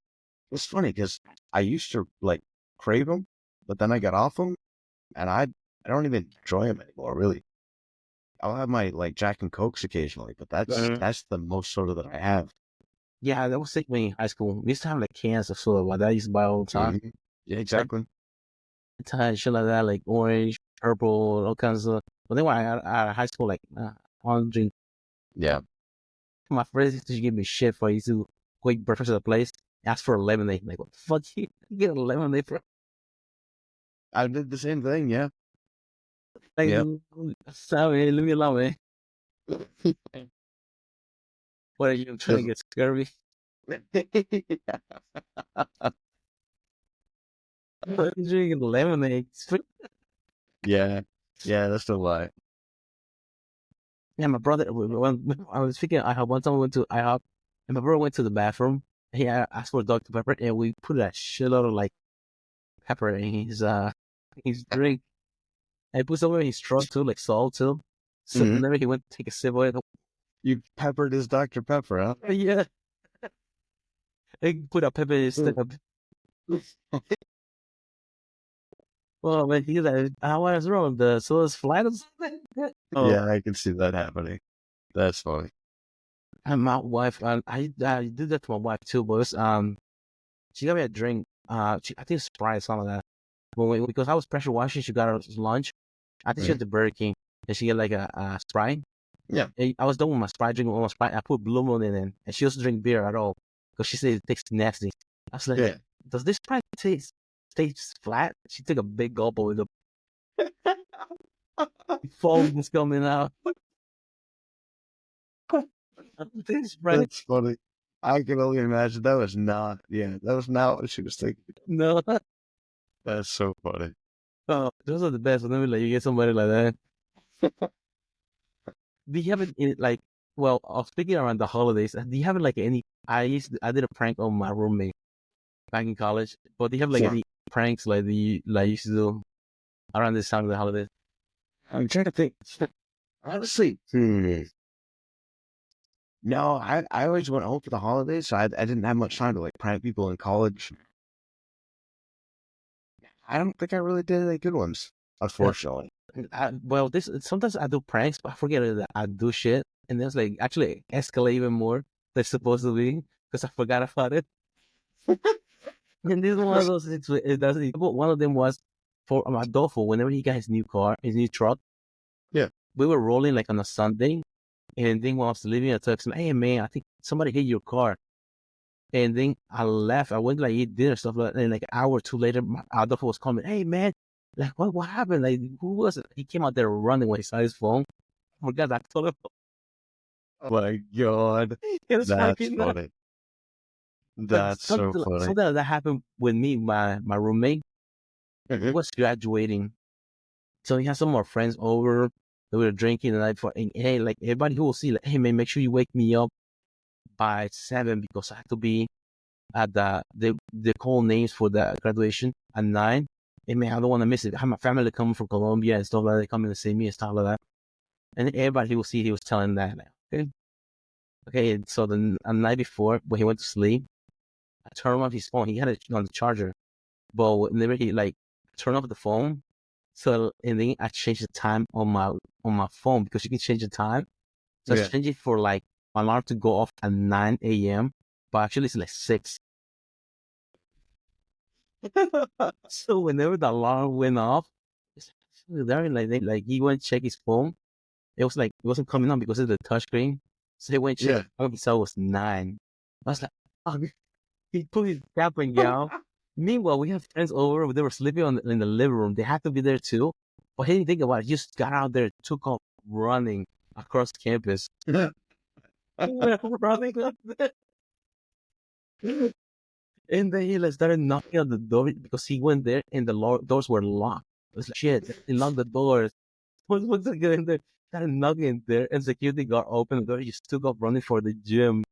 it's funny because I used to like crave them, but then I got off them, and I don't even enjoy them anymore. Really, I'll have my like Jack and Cokes occasionally, but that's the most soda that I have. Yeah, that was sick me in high school. We used to have like cans of soda, but I used to buy all the time. Mhm. Yeah, exactly. Shit like that, like orange, purple, all kinds of. But then when I got out of high school, like I want to drink. Yeah, My friends used to give me shit for I used to go eat breakfast at the place, ask for a lemonade. Like, what the fuck you get a lemonade for? I did the same thing. Yeah, Like, yeah. sorry, leave me alone, man. What are you trying to get scurvy? He's drinking lemonade. Yeah. Yeah, that's the lie. Yeah, my brother. When I was thinking IHOP, one time we went to IHOP, and my brother went to the bathroom. He asked for Dr Pepper, and we put a shitload of like pepper in his drink. And he put some in his truck too, like salt too. So whenever he went to take a sip of it, You peppered his Dr. Pepper, huh? yeah, he put a pepper in his step. Well, man, he's like, what is wrong? The soda's flat or something? Yeah, I can see that happening. That's funny. And my wife, I did that to my wife too, but she got me a drink. I think Sprite, something like that. Because I was pressure washing, she got her lunch. I think she went to Burger King, and she got like a Sprite. Yeah. And I was done with my Sprite, drinking all my Sprite. I put Blue Moon in it, and she doesn't drink beer at all because she said it tastes nasty. I was like, does this Sprite taste flat? She took a big gulp with the foam was coming out. That's funny. I can only imagine that was not what she was thinking. No. That's so funny. Oh, those are the best. Whenever like you get somebody like that. Do you have it in like? Well, speaking around the holidays, do you have like any? I did a prank on my roommate back in college. But do you have like any pranks like you used to do around this time of the holidays? I'm trying to think. Honestly, no, I always went home for the holidays, so I didn't have much time to like prank people in college. I don't think I really did any good ones, unfortunately. Well, sometimes I do pranks, but I forget that I do shit, and then it's like actually escalate even more than it's supposed to be because I forgot about it. And this is one of those things. It doesn't. One of them was for Adolfo. Whenever he got his new truck, yeah, we were rolling like on a Sunday, and then when I was leaving, I texted him, "Hey man, I think somebody hit your car." And then I left. I went to like eat dinner stuff like that. And like an hour or two later, Adolfo was coming. Hey man, like what happened? Like who was it? He came out there running when he saw his phone. Oh my god, I told him. Oh my god, that's funny. That's so funny. Something like that happened with me. My roommate was graduating, so he had some more friends over. They were drinking the night before. And hey, like everybody who will see, like, hey man, make sure you wake me up by 7 because I have to be at they call names for the graduation at 9. Hey man, I don't want to miss it. I have my family coming from Colombia and stuff like that. They coming to see me and stuff like that. And everybody he will see, he was telling that. Like, okay. So the night before, when he went to sleep, I turned off his phone. He had it on the charger, but whenever he like turned off the phone, so and then I changed the time on my phone because you can change the time. So I changed it for like my alarm to go off at 9 a.m. But actually it's like 6. So whenever the alarm went off, it's there like he went check his phone. It was like it wasn't coming on because of the touchscreen. So he went check. All he saw was 9. I was like, oh, he put his cap and gown. Meanwhile, we have friends over. They were sleeping in the living room. They had to be there too. But he didn't think about it. He just got out there, took off running across campus. Running up there. And then he like started knocking on the door because he went there and the doors were locked. It was like, shit, he locked the doors. Once I get in there, started knocking there and security guard opened the door. He just took off running for the gym.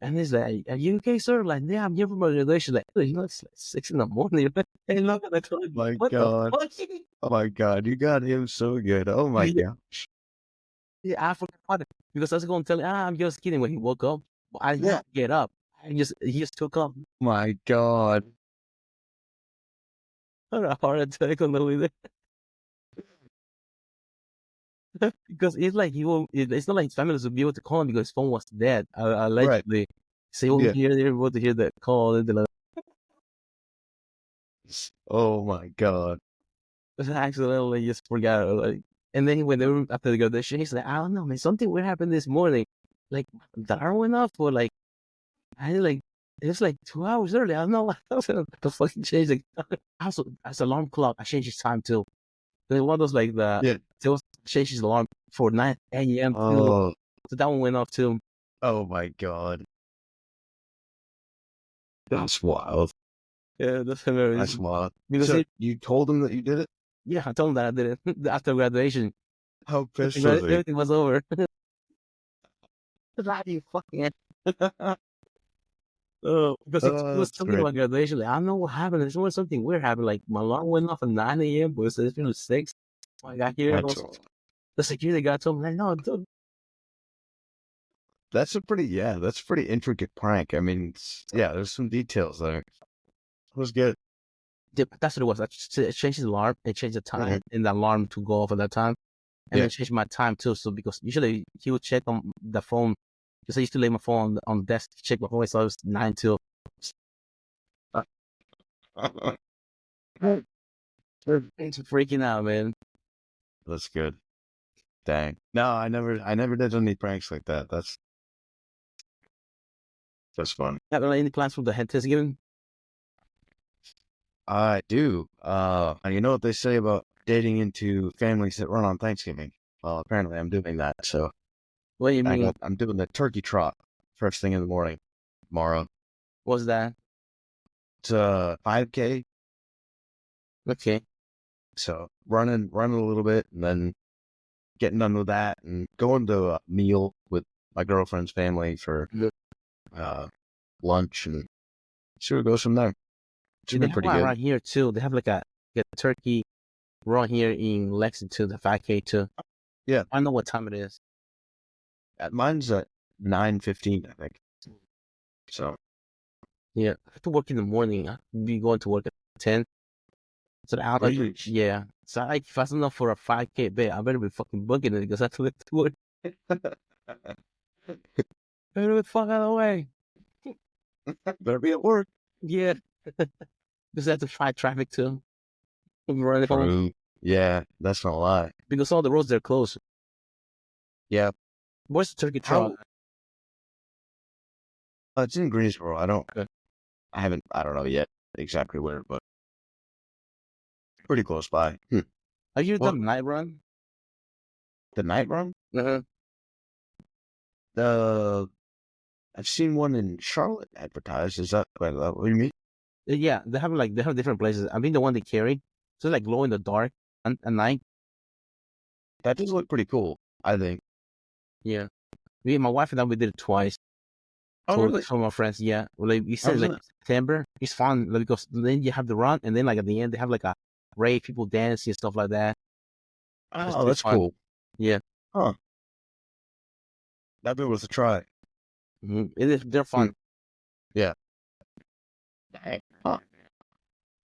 And he's like, are you okay, sir? Like, yeah, I'm here for my graduation. Like, it's like 6 in the morning. And look at the my god. Oh my god, you got him so good. Oh my gosh. Yeah, I forgot it because I was going to tell him, I'm just kidding when he woke up. But I didn't get up. He just took off. My god. I had a heart attack on the way there. Because it's like it's not like his family would be able to call him because his phone was dead, allegedly. Right. So he won't hear, they're able to hear that call. And like, oh my god. I accidentally just forgot. Like, and then when they were after the graduation, he's like, I don't know, man, something weird happened this morning. Like, the alarm went off, or like, it's like 2 hours early. I don't know what the fucking changed the also as alarm clock. I changed his time too. There's one of those like changed his alarm for 9 a.m. too. So that one went off too. Oh my god. That's wild. Yeah, that's hilarious. That's wild. Because So you told him that you did it? yeah, I told him that I did it after graduation. How pissed was he? Everything was over. How do you fucking because he was That's talking great. about graduation. Like, I don't know what happened. There's always something weird happened. Like my alarm went off at 9 a.m., but it's been 6. I got here. That's The security guy told me, like, no, dude. that's a pretty intricate prank. I mean, there's some details there. It was good. That's what it was. I changed the alarm. I changed the time in the alarm to go off at that time. And then changed my time too. So because usually he would check on the phone. Because I used to lay my phone on the desk to check my phone. So it was 9 till. It's freaking out, man. That's good. Dang. No, I never did any pranks like that. That's fun. Have any plans for the Thanksgiving? I do. And you know what they say about dating into families that run on Thanksgiving? Well, apparently I'm doing that. So What do you mean? I'm doing the turkey trot first thing in the morning tomorrow. What's that? It's a 5K. Okay. So running a little bit and then getting done with that and going to a meal with my girlfriend's family for lunch and see what goes from there. Should They be have pretty one good. around here too. They have like a turkey run here in Lexington, the 5K too. Yeah. I don't know what time it is. Mine's at 9:15, I think. So Yeah, I have to work in the morning. I'll be going to work at 10. So the hour, yeah. So like, if I sign up for a 5K bet, I better be fucking booking it because I have to get to work. Better be fuck out of the way. better be at work. Yeah. Because I have to fight traffic too. Running home. True. Yeah, that's not a lie. Because all the roads they're closed. Yeah. Where's the turkey trot? It's in Greensboro. I don't know yet exactly where, but pretty close by. Have you done the night run? The night run? Uh-huh. I've seen one in Charlotte advertised. Is that what you mean? Yeah, they have different places. I mean, the one they carry, so it's like glow in the dark at night. That does look pretty cool, I think. Yeah, my wife and I, we did it twice. Oh, really? Some of our friends, yeah. Like we said, like September, it's fun because then you have the run, and then like at the end they have like a rave, people dancing and stuff like that. Oh, that's cool. Yeah. Huh. That'd be worth a try. They're fun. Yeah. Dang. Huh.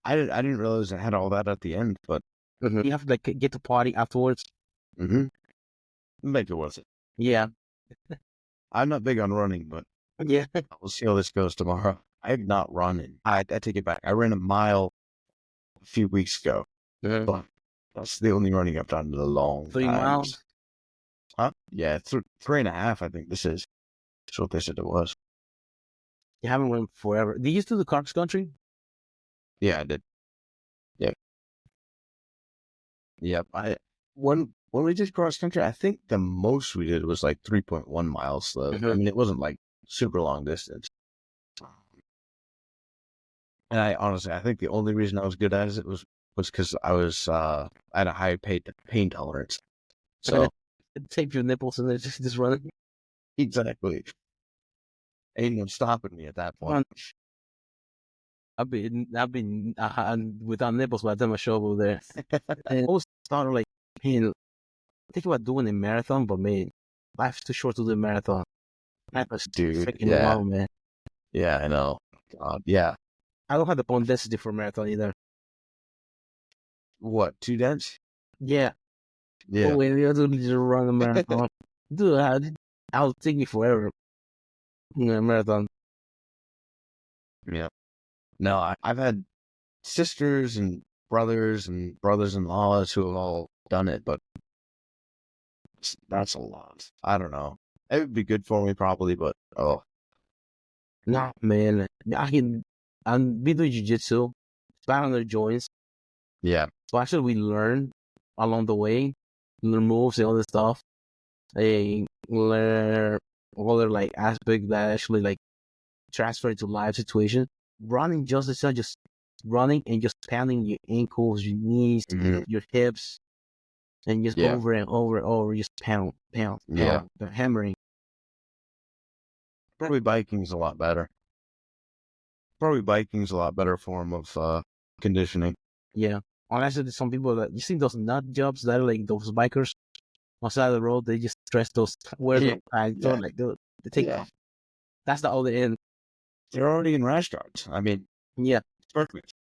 I didn't realize it had all that at the end, but you have to like get to party afterwards. Make it worth it. Yeah. I'm not big on running, but yeah, we'll see how this goes tomorrow. I have not run. I take it back. I ran a mile a few weeks ago, but that's the only running I've done in a long 3 time. miles? Huh? Yeah, 3.5, I think this is. That's what they said it was. You haven't run forever. Did you used to do cross country? Yeah, I did. Yep. When we did cross country, I think the most we did was like 3.1 miles. So I mean, it wasn't like super long distance. And I think the only reason I was good at it was because I had a high pain tolerance. So tape your nipples and then just run. Exactly. Ain't no stopping me at that point. I've been without nipples by the time I show up over there. And I always thought like, man, think about doing a marathon, but man, life's too short to do a marathon. Dude, freaking long, man. Yeah, I know. God, yeah. I don't have the bone density for a marathon either. What, too dense? Yeah. Yeah. Oh, wait, you have to just run a marathon. Dude, I'll take me forever. A marathon. Yeah. No, I've had sisters and brothers-in-laws who have all done it, but that's a lot. I don't know. It would be good for me probably, but Nah, man. I'm be doing jiu-jitsu, sparring on the joints. Yeah. So actually we learn along the way, learn moves and all this stuff. They learn other like aspect that actually like transfer to live situation. Running just running and just pounding your ankles, your knees, your hips, and just over and over and over, just pound, hammering. Probably biking's a lot better. Form of conditioning. Yeah. Honestly, there's some people that you see those nut jobs that are like those bikers on the side of the road. They just stress those like they take off. That's the other end. They're already in restaurants. I mean, yeah, it's perfect.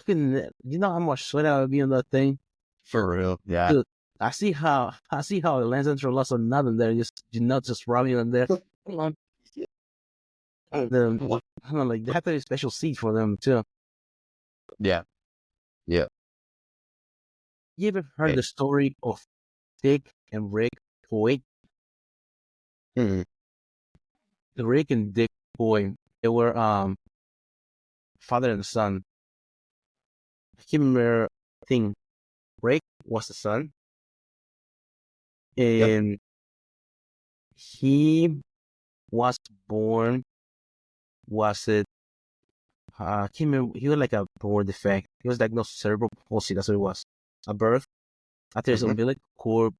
You know how much sweat I would be on that thing? For real, yeah. Dude, I see how it lands into lots of nut in there. You're not just rubbing in there. Like they have to have a special seat for them too. Yeah. You ever heard the story of Dick and Rick Boy? Rick and Dick Boy, they were father and son. I can't remember. I think Rick was the son, and he was born. Was it? I can't remember. He was like a born defect. He was diagnosed with cerebral palsy. That's what it was. At birth, after his umbilical cord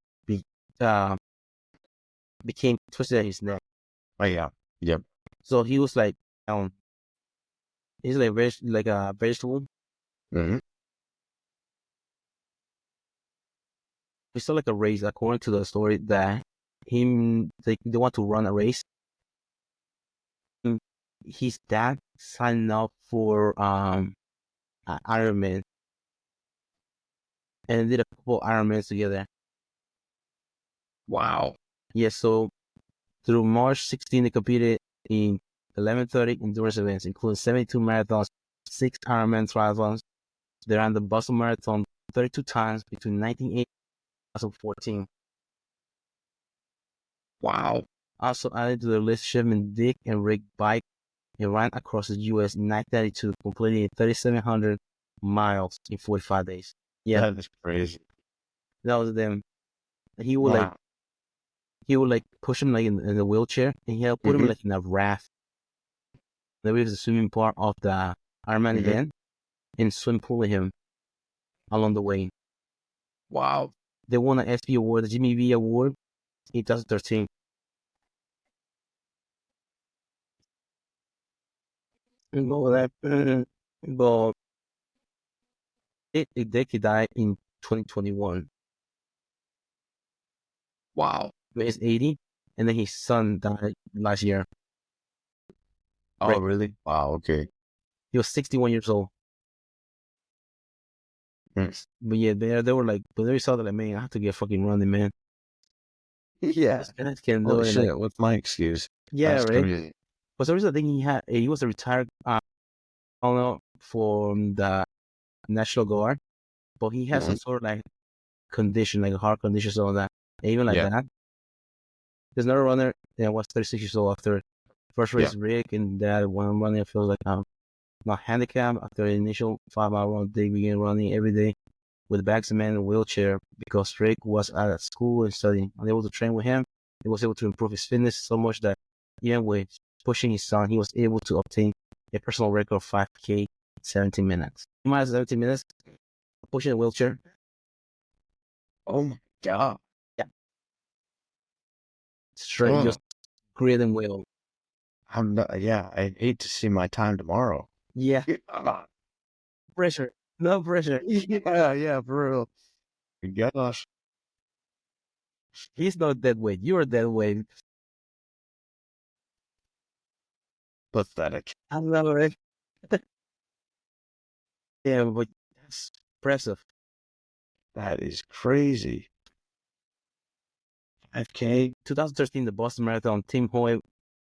became twisted at his neck. Oh yeah. Yep. So he was like he's like a vegetable. We saw like a race, according to the story, that they want to run a race. His dad signed up for Ironman and did a couple Ironmans together. Wow. Yeah, so through March 16, they competed in 11:30 endurance events, including 72 marathons, 6 Ironman triathlons. They ran the Boston Marathon 32 times between 1980 and 2014. Wow. Also added to the list, Shipman Dick and Rick bike. They ran across the U.S. in 1992, completing 3,700 miles in 45 days. Yeah, that is crazy. That was them. He would push him like in a wheelchair, and he'll put him like in a raft. There was the swimming part of the Ironman event, and swim pulling him along the way. Wow. They won an SP award, the Jimmy V award, in 2013. But Dick died in 2021. Wow. He's 80, and then his son died last year. Oh, right. Really? Wow, okay. He was 61 years old. But yeah, they were like, but they saw that, like, man, I have to get fucking running, man. Yeah. I can't do it. Shit, what's my excuse? Yeah, that's right. Crazy. For some reason, I think he was a retired from the National Guard, but he has some sort of like condition, like a heart condition, so that even like that. There's another runner that was 36 years old after first race. Rick and that one runner feels like not handicapped after the initial 5-mile run. They began running every day with bags of men in a wheelchair because Rick was at school and studying. Unable to train with him, he was able to improve his fitness so much that even with pushing his son, he was able to obtain a personal record of 5K in 17 minutes. He might have 17 minutes pushing a wheelchair. Oh my God. Yeah. Straight, just grit and will. I hate to see my time tomorrow. Yeah. Pressure. No pressure. Yeah, for real. Gosh. He's not dead weight. You're dead weight. Pathetic. I love it. Yeah, but that's impressive. That is crazy. 5K. 2013, the Boston Marathon, Tim Hoy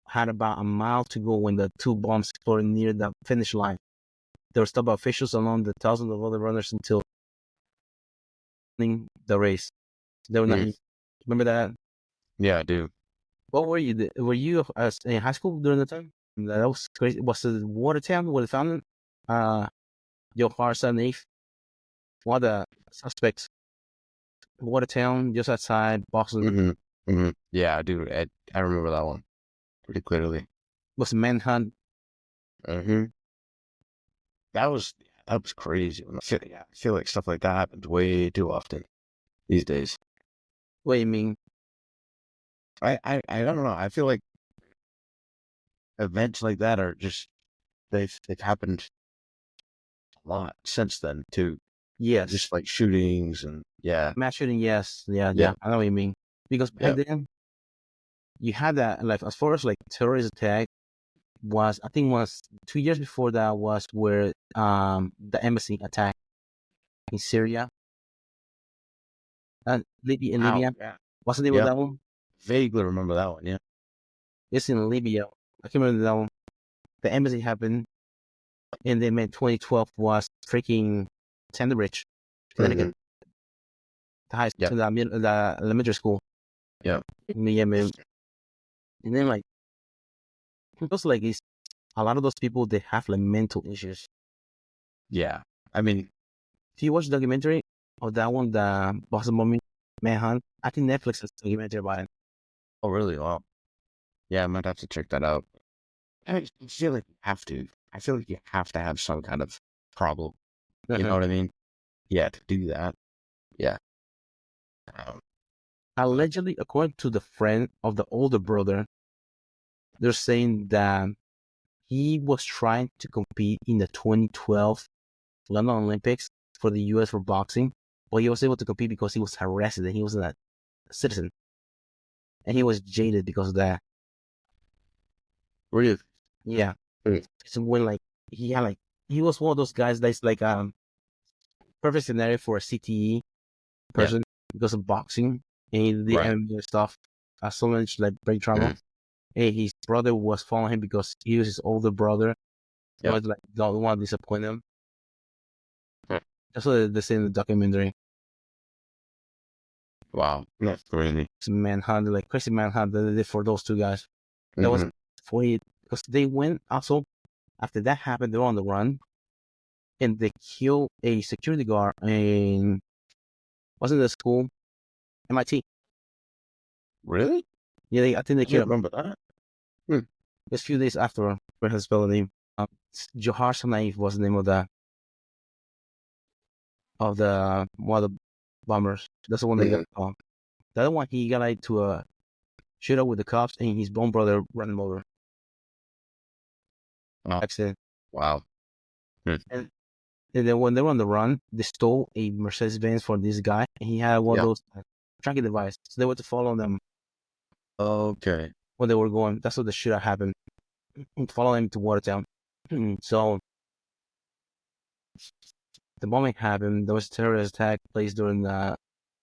had about a mile to go when the 2 bombs exploded near the finish line. They were stopped by officials along the thousands of other runners until the race. They were not. Remember that? Yeah, I do. What were you? Were you in high school during the time? That was crazy. Was it Watertown where they found it? Johar 7/8. One of the suspects. Watertown, just outside Boston. Yeah, dude, I remember that one pretty clearly. Was a manhunt. That was that was crazy. I feel like stuff like that happens way too often these days. What do you mean? I don't know. I feel like events like that are just they've happened a lot since then too. Yes. Just like shootings and yeah. Mass shooting, yes. Yeah. Yeah. I know what you mean. Because back then, you had that, like, as far as like terrorist attack I think was 2 years before that was where the embassy attack in Syria and Libya. Wow. Yeah. What's the name of Yeah. that one? Vaguely remember that one. Yeah. It's in Libya. I can't remember that one. The embassy happened, and then in 2012 was freaking Sandwich, Connecticut, the high Yeah. the elementary school. Yeah. Yeah, man. And then like those like these, a lot of those people they have like mental issues. Yeah. I mean, If you watch the documentary of that one, the Boston Bombing Manhunt, I think Netflix has a documentary about it. oh really? Wow. Yeah, I might have to check that out. I feel like you have to. I feel like you have to have some kind of problem. You know what I mean? Yeah, to do that. Yeah. Um, Allegedly, according to the friend of the older brother, they're saying that he was trying to compete in the 2012 London Olympics for the U.S. for boxing, but he was able to compete because he was arrested and he wasn't a citizen, and he was jaded because of that. really? Yeah. Mm. So when like he was one of those guys that's like perfect scenario for a CTE person because of boxing and he did the Right. MMA stuff. So much like brain trauma. Mhm. And his brother was following him because he was his older brother. He Yeah. was like don't want to disappoint him. Mm. That's what they say in the documentary. Wow. That's crazy. It's a manhunt, like crazy manhunt that they did for those two guys. That was Mhm. 48 because they went also after that happened, they were on the run and they killed a security guard in wasn't the school MIT. Really? Yeah, I think they I didn't killed him. remember that. Hmm. Just a few days after his spell name. Johar Sanaif was the name of the one of the bombers. That's the one they got. Mhm. The other one he got like to a shoot up with the cops and his own brother ran him over. Oh, Accident. wow. Hmm. And then when they were on the run, they stole a Mercedes Benz for this guy, and he had one of Yeah. those tracking devices. So they were to follow them Okay. when they were going. That's what the shootout happened. Follow him to Watertown. So the moment happened, there was a terrorist attack placed during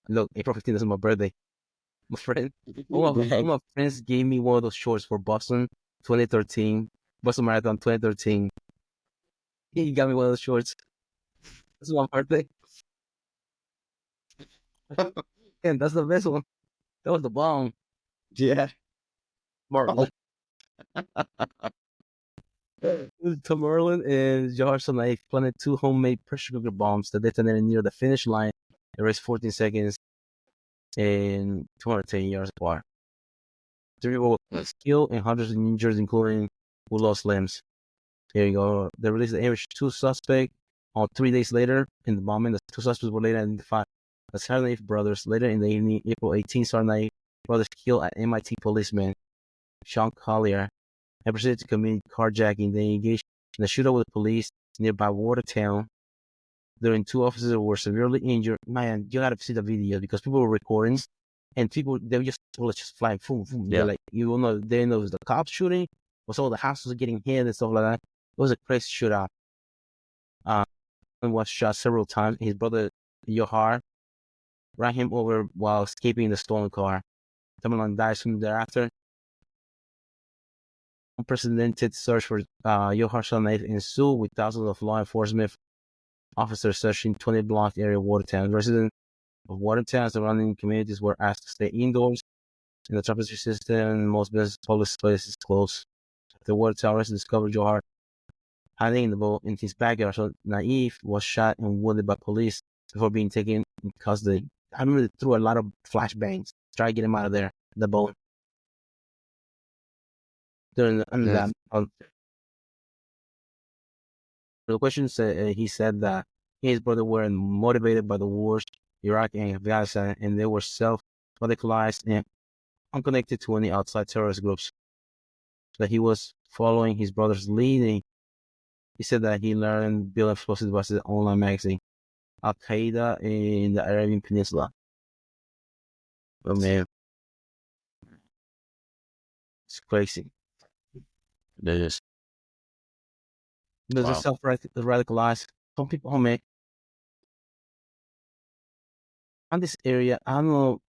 look, April 15th is my birthday. My friend, one of my friends gave me one of those shorts for Boston 2013, Boston Marathon 2013. He got me one of those shorts. This is my birthday. And that's the best one. That was the bomb. Yeah. Marlon. Tomorrowland and Johansson Knife planted two homemade pressure cooker bombs that detonated near the finish line in race 14 seconds and 210 yards apart. 3 people were killed and hundreds of injured, including who lost limbs. Here you go. They released the image 2 suspect on 3 days later in the bombing. The two suspects were later identified as Sarnaif brothers. Later in the evening, April 18th, Sarnaif brothers killed an MIT policeman, Sean Collier, and proceeded to commit carjacking. They engaged in a shootout with the police nearby Watertown. During two officers were severely injured. Man, you gotta see the video because people were recording and people they were just bullets just flying, boom, boom. Yeah. Like you will know they know it was the cops shooting, or some of the houses getting hit and stuff like that. It was a crazy shootout. And was shot several times. His brother Yohar ran him over while escaping in the stolen car. Tamerlan died soon thereafter. Unprecedented search for Yohar Shalnaif ensued with thousands of law enforcement officers searching 20-block area Watertown. Residents of Watertown and surrounding communities were asked to stay indoors in the traffic system. Most business public places closed. The Watertown residents discovered Johar hiding in the boat in his backyard. So Naif was shot and wounded by police before being taken in custody. I remember they threw a lot of flashbangs to try to get him out of there, the boat. During the, Mm. The question said he said that he and his brother were motivated by the wars, Iraq and Afghanistan, and they were self-radicalized and unconnected to any outside terrorist groups. That he was following his brother's lead. And he said that he learned building explosive devices online magazine, Al Qaeda in the Arabian Peninsula. Oh man, it's crazy. It is. There's a self-radicalized. Some people, oh man, on this area, I don't know.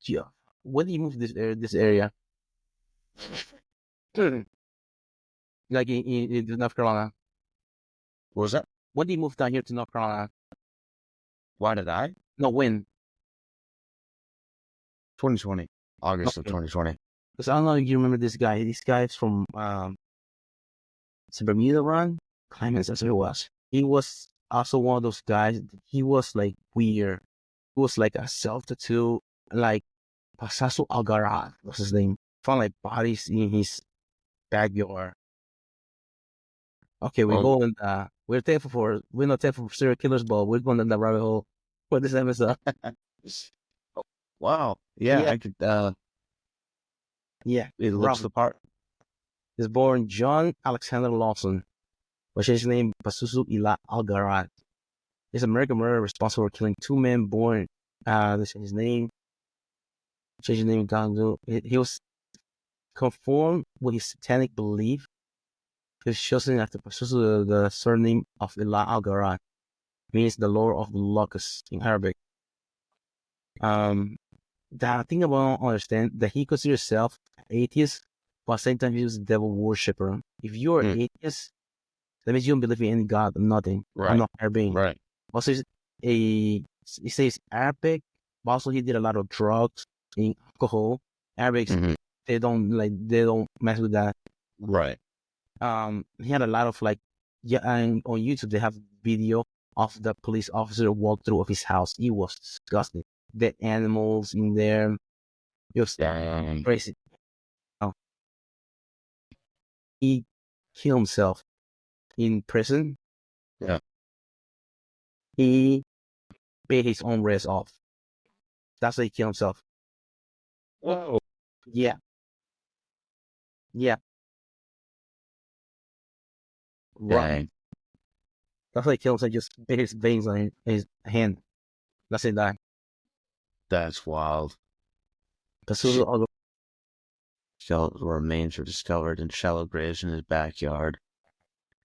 Yeah, when do you move to this area? Like in North Carolina. What was that? When did you move down here to North Carolina? Why did I? No, when? 2020. August of Okay. 2020. Because I don't know if you remember this guy. This guy's from Bermuda run. Clemens, that's who it was. He was also one of those guys. He was like weird. He was like a self-tattoo, like Pasaso Algaraz was his name. Found like bodies in his backyard. Okay, we're going. We're not thankful for serial killers, but we're going down the rabbit hole for this episode. Wow. Yeah, Yeah. I could. Yeah, It looks the part. He was born John Alexander Lawson, which is his name Basusu Ila Algaraz. He's an American murderer responsible for killing 2 men born. This is his name. Change his name down to. He was conformed with his satanic belief. He was chosen after Basusu, the surname of Ila Algaraz, means the Lord of the Locusts in Arabic. The thing about understand that he considers himself atheist, but at the same time he was a devil worshipper. If you're atheist, that means you don't believe in any God, nothing. Right. I'm not Arabic. Right. Also, he says Arabic, but also he did a lot of drugs and alcohol. Arabics, they don't mess with that. Right. He had a lot of and on YouTube they have video of the police officer walkthrough of his house. It was disgusting. Dead animals in there. It was crazy. He killed himself in prison. Yeah. He paid his own wrist off. That's how he killed himself. Whoa. Yeah. Yeah. Right. That's how he killed himself. Just bit his veins on his hand. That's it. Died. That's wild. Skeletal remains were discovered in shallow graves in his backyard.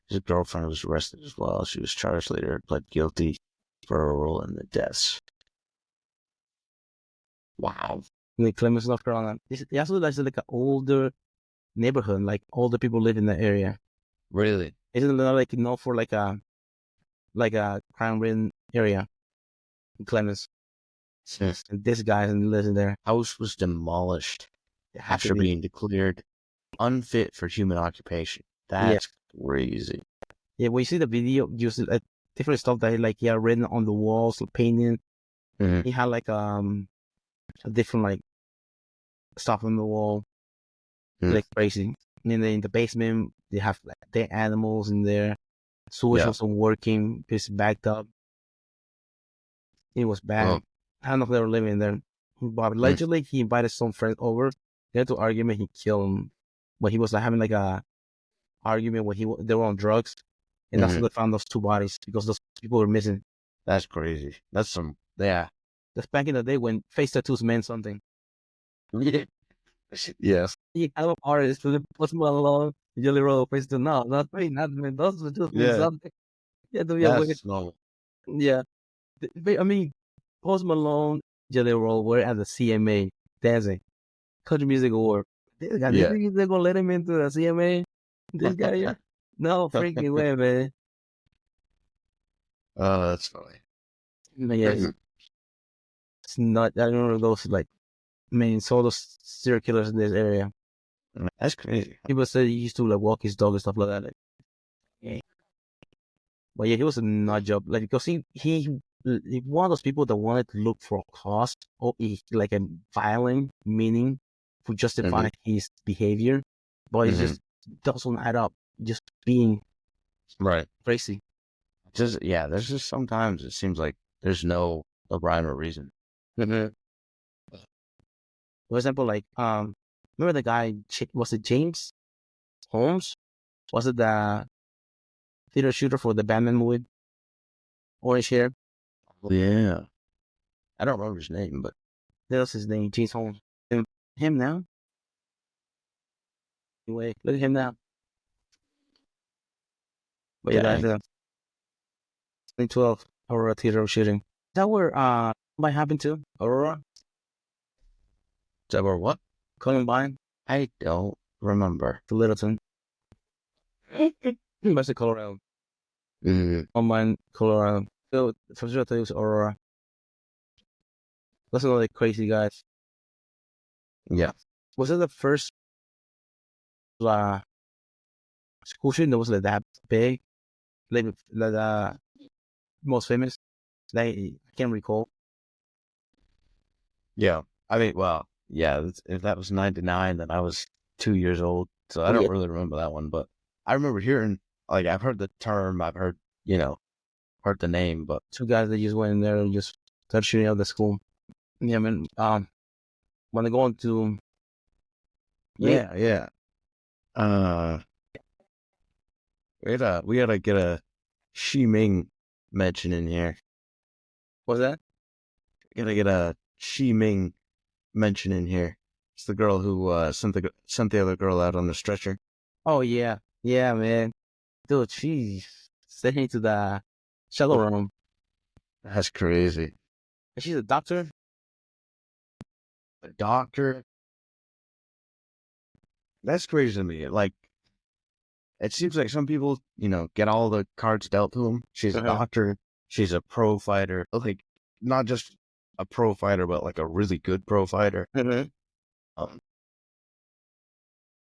His girlfriend was arrested as well. She was charged later, pled guilty for her role in the deaths. Wow. In Clemens, North Carolina. It's also like an older neighborhood. Like older people live in the area. Really? Isn't it like known for like a crime-ridden area in Clemens? And this guy lives in there. House was demolished after being declared unfit for human occupation. That's crazy. Yeah, when you see the video, you see different stuff that he had written on the walls, painting. He had a different stuff on the wall, like crazy. And then in the basement, they have dead animals in there. Sewage wasn't working. It's backed up. It was bad. Oh. I don't know if they were living there. But allegedly, he invited some friends over. They had to argument. He killed him. But he was having a argument when they were on drugs. And that's when they found those 2 bodies because those people were missing. That's crazy. That's that's back in the day when face tattoos meant something. Yes. You have an artist with Post Malone, Jelly Roll, face tattoo. No, not me, not me. Those tattoos mean something. Yeah, that's normal. Yeah. I mean, Post Malone, Jelly Roll were at the CMA dancing. Country Music Award. This guy, they're going to let him into the CMA? This guy here? No freaking way, man. Oh, that's funny. Yes. It's not, I don't know those, so those serial killers in this area. That's crazy. People say he used to walk his dog and stuff like that. But yeah, he was a nut job. Because he one of those people that wanted to look for a cause or a violent meaning to justify his behavior. But it just doesn't add up. Just being right. crazy. there's just sometimes it seems like there's no rhyme or reason. For example, like remember the guy? Was it James Holmes? Was it the theater shooter for the Batman movie? Orange hair. Yeah. I don't remember his name, but That was his name, James Holmes. Him now. Anyway, look at him now. But yeah, dang. guys, 2012 Aurora theater shooting. Is that where what happened to Aurora? Is that where what? Columbine I don't remember. to Littleton. That's Colorado. Columbine, Colorado. So for sure, I thought it was Aurora. That's another crazy guys. Yeah. Was it the first school shooting that was like that big? Like the most famous? Like, I can't recall. Yeah. I mean, well, yeah, if that was 99, then I was 2 years old. So I Oh, don't yeah. really remember that one, but I remember hearing, like, I've heard the term, I've heard, heard the name, but Two guys that just went in there and just started shooting out the school. Yeah, man. When they go into yeah. We gotta get a Xi Ming mention in here. what's that? We gotta get a Xi Ming mention in here. It's the girl who sent the other girl out on the stretcher. Oh yeah, man. Dude, she's sent into the shuttle room. That's crazy. And she's a doctor. A doctor. That's crazy to me. Like, it seems like some people, get all the cards dealt to them. She's a doctor. She's a pro fighter. Like, not just a pro fighter, but like a really good pro fighter. And I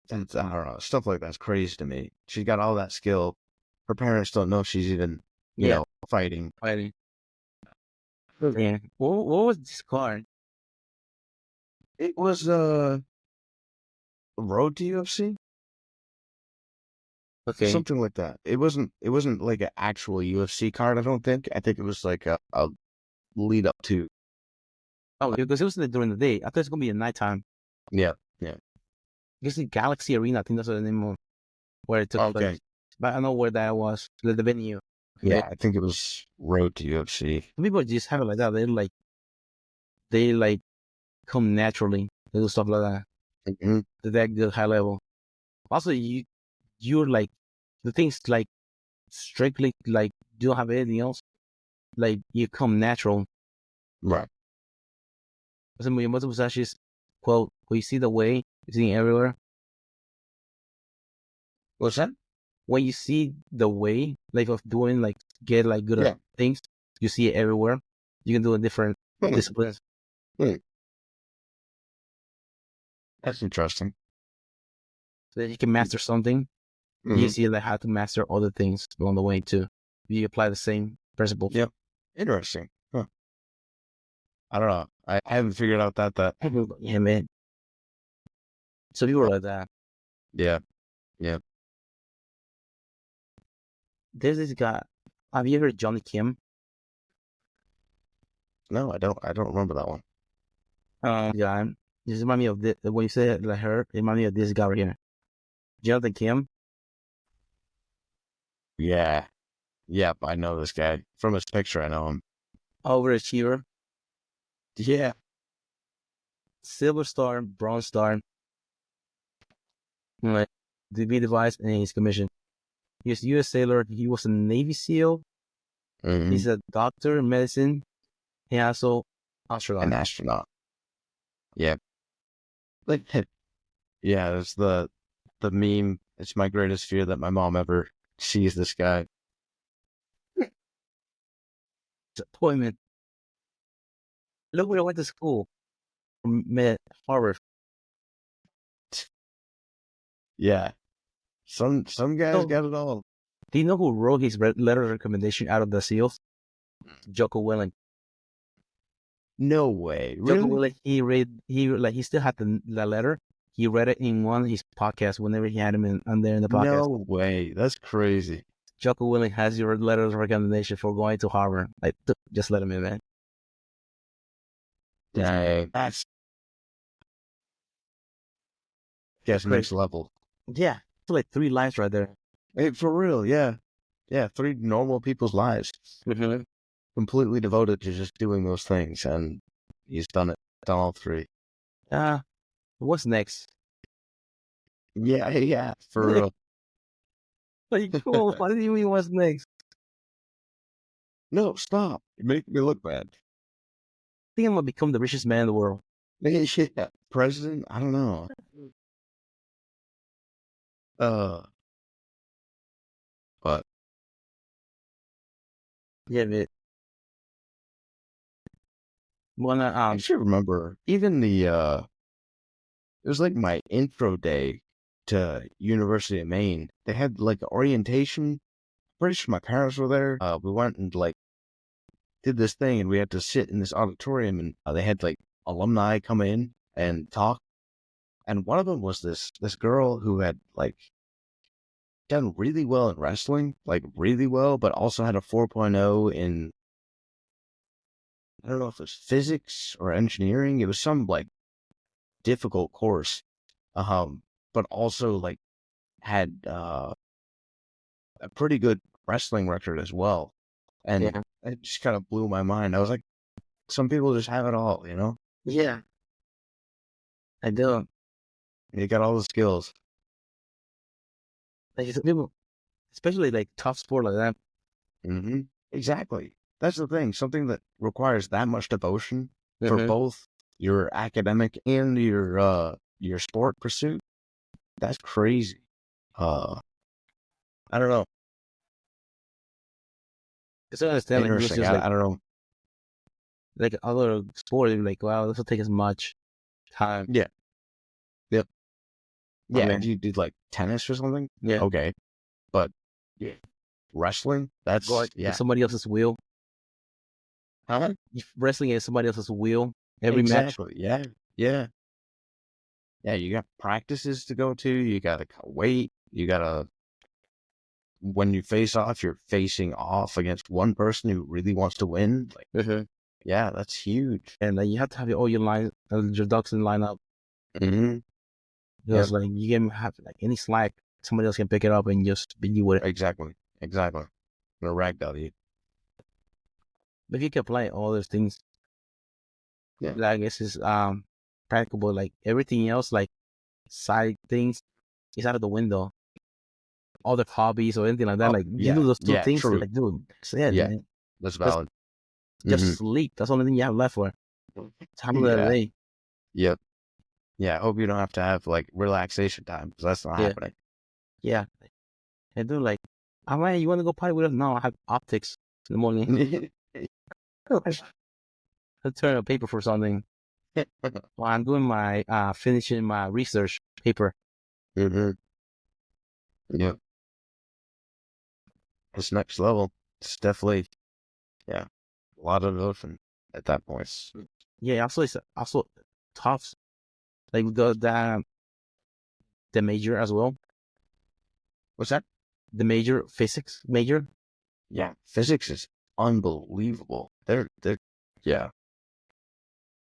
don't know, stuff like that's crazy to me. She's got all that skill. Her parents don't know she's even, fighting. Fighting. Yeah. What was this card? It was Road to UFC, Okay. something like that. It wasn't like an actual UFC card. I don't think. I think it was like a lead up to. Oh, because it was during the day. I thought it was gonna be at nighttime. Yeah. I guess the Galaxy Arena. I think that's the name of where it took place. But I don't know where that was. The venue. Yeah, I think it was Road to UFC. Some people just have it like that. They come naturally. They do stuff like that. Mm-hmm. That good high level. Also, you're like the things like strictly like you don't have anything else. Like you come natural. Right. Some of your multiple sashes quote, when you see the way, you see it everywhere. What's that? When you see the way, like of doing like get like good at things, you see it everywhere. You can do it in different disciplines. That's interesting. So that you can master something. You see like how to master other things along the way too. You apply the same principles. Yep. Interesting. Huh. I don't know. I haven't figured out that. Yeah, man. So people are like that. Yeah. There's this guy. Have you heard Johnny Kim? No, I don't remember that one. Yeah. This reminds me of this. When you say it like her, it reminds me of this guy right here. Jonathan Kim. Yeah. Yep, I know this guy. From his picture, I know him. Overachiever. Yeah. Silver star, bronze star. Like to be devised and he's commissioned. He was a U.S. sailor. He was a Navy SEAL. He's a doctor in medicine. He also astronaut. An astronaut. Yeah. Like, yeah, it's the meme. It's my greatest fear that my mom ever sees this guy. Disappointment. Look where I went to school. Harvard. Yeah. Some guys got it all. Do you know who wrote his letter of recommendation out of the SEALs? Jocko Willink. No way. Really? Jocko Willink, he still had the letter. He read it in one of his podcasts whenever he had him on there in the podcast. No way. That's crazy. Jocko Willing has your letter of recommendation for going to Harvard. Like, just let him in, man. Dang, that's next level. Yeah, it's like 3 lives right there. Hey, for real, yeah. 3 normal people's lives. Mm-hmm. Completely devoted to just doing those things, and he's done all 3. What's next? Yeah, for real. Like, cool. What do you mean? What's next? No, stop. You make me look bad. I think I'm gonna become the richest man in the world. Yeah, president? I don't know. But Yeah, man. Wanna I actually remember even the it was like my intro day to University of Maine. They had like orientation. Pretty sure my parents were there. We went and like did this thing, and we had to sit in this auditorium, and they had like alumni come in and talk. And one of them was this girl who had like done really well in wrestling, like really well, but also had a 4.0 in, I don't know if it was physics or engineering. It was some like difficult course. But also like had a pretty good wrestling record as well. And it just kind of blew my mind. I was like, some people just have it all, you know? Yeah, I do. You got all the skills. Like some people, especially like tough sport like that. Mm-hmm. Exactly. That's the thing. Something that requires that much devotion for both your academic and your sport pursuit. That's crazy. I don't know. Because I understand, like, it's Interesting. just like, I don't know. like other sport, you're like, wow, this will take as much time. Yeah. Yep. I Yeah. mean, You did like tennis or something? yeah. Okay. But yeah, wrestling? That's Go like somebody else's wheel. Huh? Wrestling is somebody else's wheel every match. Exactly. Yeah. Yeah. Yeah. You got practices to go to. You got to wait. You got to, when you face off, you're facing off against one person who really wants to win. Like, yeah, that's huge. And like, you have to have all your line, your ducks in line up. Mm-hmm. Because like, you can have like any slack, somebody else can pick it up and just beat you with it. Exactly. Exactly. The ragdoll you. But if you can apply all those things, Yeah. I guess is practicable. Like everything else, like side things, is out of the window. All the hobbies or anything like that, like you do those 2 things, true. like dude, that's it, man. That's valid. Just sleep. That's the only thing you have left for. Time of the day. Yep. Yeah, I hope you don't have to have like relaxation time, because that's not happening. Yeah. And dude, like, all right, you want to go party with us? No, I have optics in the morning. I'll turn a paper for something. Well, I'm doing my finishing my research paper. Yep. It's next level. It's definitely, a lot of devotion at that point. Yeah, also it's also tough. Like the major as well. What's that? The major, physics major. Yeah, physics is unbelievable. Yeah.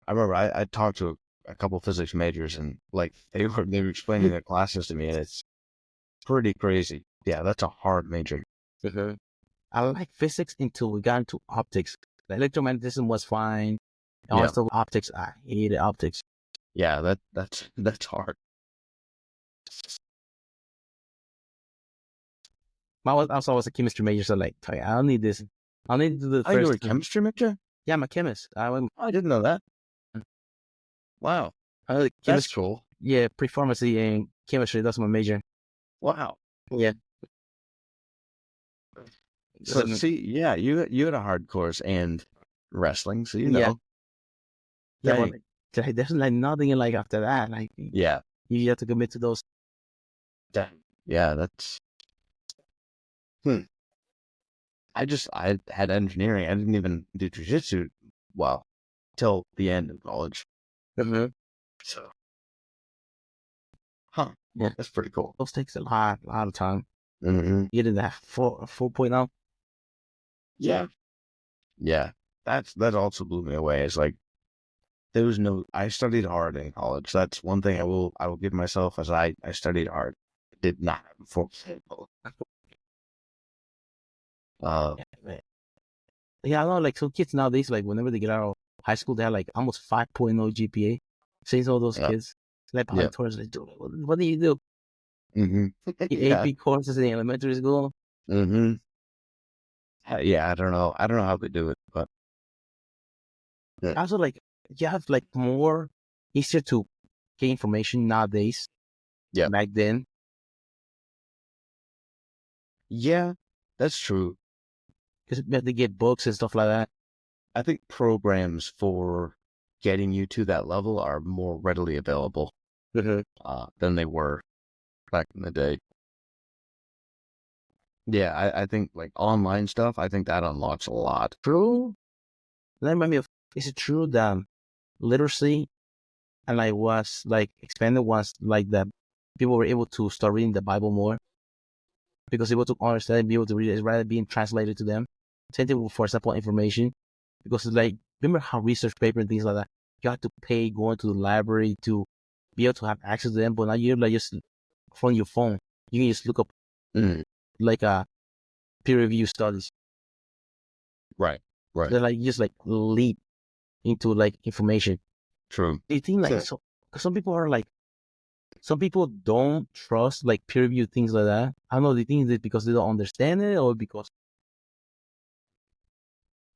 I remember I talked to a couple physics majors, and like they were explaining their classes to me, and it's pretty crazy. Yeah, that's a hard major. I like physics until we got into optics. The electromagnetism was fine. And also optics, I hated optics. Yeah, that's hard. I was a chemistry major, so like, I don't need this. I need to do the first. You were a chemistry major? Yeah, I'm a chemist. I didn't know that. Wow, that's cool. Yeah, pre-pharmacy and chemistry. That's my major. Wow. Yeah. So see, yeah, you had a hard course and wrestling, so you know. Yeah, well, like, there's like nothing like after that. Like, you have to commit to those. Yeah, that's. I had engineering. I didn't even do jiu-jitsu till the end of college. So, yeah, that's pretty cool. Those takes a lot of time. Getting that 4.0. Yeah. Yeah. That also blew me away. It's like, I studied hard in college. That's one thing I will give myself, as I studied hard. Did not have a 4.0. Yeah, man. Yeah, I know, like, some kids nowadays, like, whenever they get out of high school, they have, like, almost 5.0 GPA. Says all those Yeah. kids. Like, Yeah. towards, like, dude, what do you do? Yeah. AP courses in elementary school? Yeah, I don't know. I don't know how they do it, but yeah. Also, like, you have, like, more easier to get information nowadays. Yeah. Back then. Yeah, that's true. Because you have to get books and stuff like that. I think programs for getting you to that level are more readily available than they were back in the day. Yeah, I think like online stuff, I think that unlocks a lot. True. That remind me of, is it true that literacy and like was like expanded once like that people were able to start reading the Bible more because they were able to understand and be able to read it rather than being translated to them. Same thing with, for example, information. Because it's like, remember how research paper and things like that, you have to pay going to the library to be able to have access to them, but now you're like just from your phone. You can just look up like peer review studies. Right. They're like just like leap into like information. True. Do you think like so? Some people are like, some people don't trust like peer review things like that. I don't know. Do you think it's because they don't understand it or because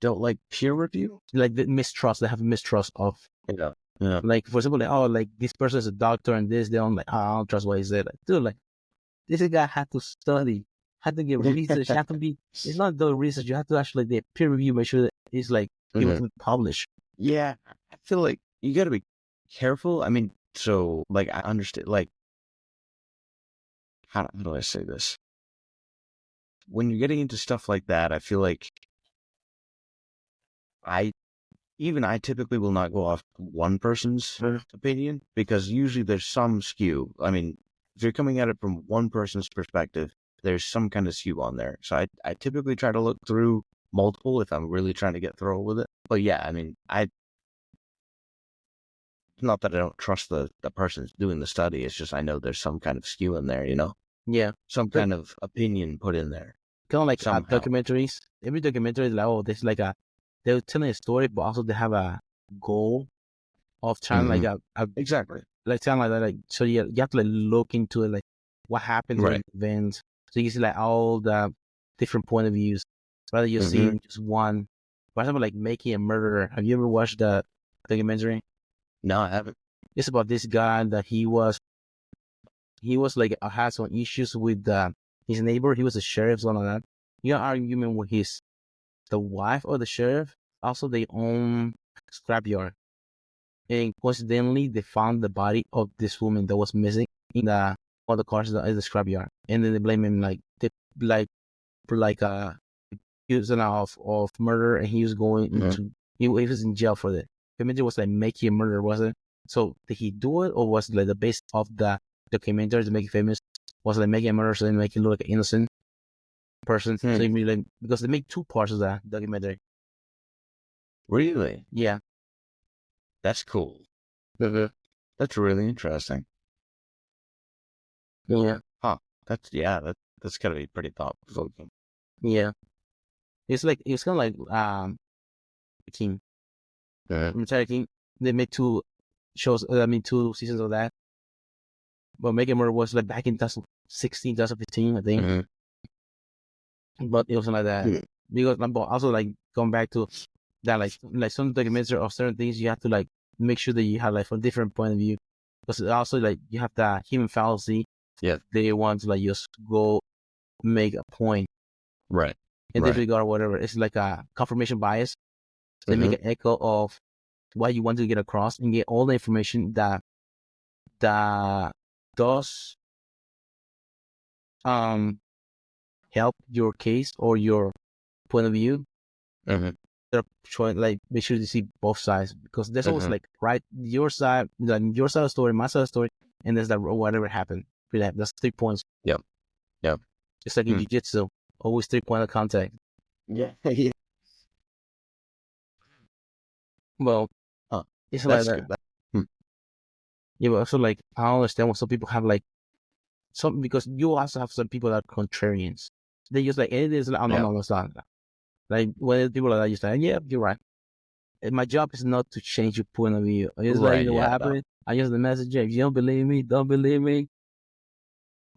Don't like peer review? like the mistrust? They have a mistrust of Yeah. Yeah. like, for example, like, oh, like this person is a doctor and this, they don't like, oh, I don't trust what he said. Like, dude, like this guy had to study, had to get research, had to be. It's not the research. You have to actually the peer review, make sure that it's like able to be published. Yeah, I feel like you got to be careful. I mean, so like I understand, like how do I say this? When you're getting into stuff like that, I feel like I typically will not go off one person's opinion because usually there's some skew. I mean, if you're coming at it from one person's perspective, there's some kind of skew on there. So I typically try to look through multiple if I'm really trying to get thorough with it. But yeah, I mean, not that I don't trust the person doing the study. It's just I know there's some kind of skew in there, you know? Yeah. Some kind of opinion put in there. Kind of like somehow. documentaries. Every documentary is like, oh, there's like they're telling a story, but also they have a goal of trying like exactly like something like that. Like, so you have to like look into it, like what happened during the events. So you see like all the different point of views, rather you're seeing just one. For example, like Making a Murderer. Have you ever watched that documentary? No, I haven't. It's about this guy that he was like had some issues with his neighbor. He was a sheriff, something like that. He got an argument with the wife of the sheriff. Also, they own scrapyard. And coincidentally, they found the body of this woman that was missing in one of the cars in the scrapyard. And then they blame him like accusing of murder, and he was going into he was in jail for that. Documentary was like Making a Murderer, was it? So did he do it, or was it like the base of the documentary to make it famous? Was it like Making a Murderer, so they make it look like an innocent person? So you mean like, because they make two parts of that documentary. Really? Yeah. That's cool. That's really interesting. Yeah. Huh. That's gotta be pretty thought-provoking. Yeah. It's kind of like King. King. They made two shows. Two seasons of that. But Making a Murderer was like back in 2016, 2015, I think. But it wasn't like that because also like going back to that, like some documentaries of certain things, you have to like make sure that you have like from different point of view, because also like you have the human fallacy. Yeah, they want to like just go make a point, right? And they figure out whatever. It's like a confirmation bias. So they make an echo of what you want to get across and get all the information that does help your case or your point of view. They're trying like make sure to see both sides, because there's always like right your side of the story, my side of the story, and there's that whatever happened. That's 3 points. Yep. It's like in jiu-jitsu, always 3 point of contact. Yeah. Yeah. Well, Huh. it's like That's that. good. Hmm. Yeah, but also like I don't understand what some people have like some because you also have some people that are contrarians. They just like it is like, oh no, Yeah. no, it's not. Like when people are like, just like, yeah, you're right. And my job is not to change your point of view. I just like, you Right. know what Yeah. No. happened? I just the message. If you don't believe me, don't believe me.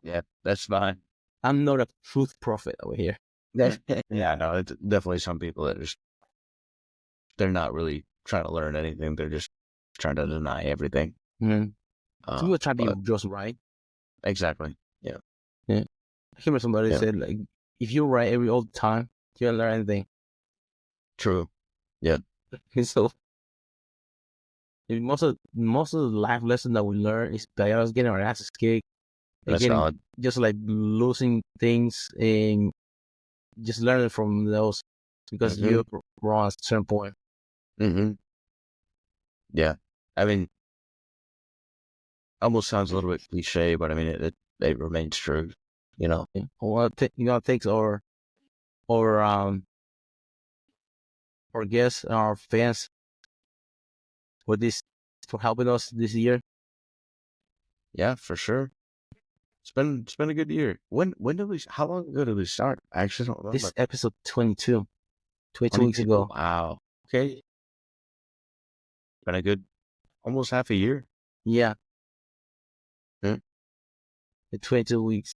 Yeah. That's fine. I'm not a truth prophet over here. Yeah. No. It's definitely some people that just they're not really trying to learn anything. They're just trying to deny everything. Mm-hmm. Some people try to be But just right. exactly. Yeah. Yeah. I remember somebody Yeah. said like, if you're right all the time, you don't learn anything. True. Yeah. So most of the life lesson that we learn is by us getting our asses kicked and That's getting valid. just like losing things and just learning from those because Mm-hmm. you're wrong at a certain point. Mm-hmm. Yeah. I mean, almost sounds a little bit cliche, but I mean, it remains true. You know. Yeah. Well, thanks our our guests and our fans for this for helping us this year. Yeah, for sure. It's been a good year. When did we? How long ago did we start? I actually don't This remember. is episode 22, 22 weeks 22. ago. Wow. Okay. Been a good almost half a year. Yeah, Yeah. 22 weeks.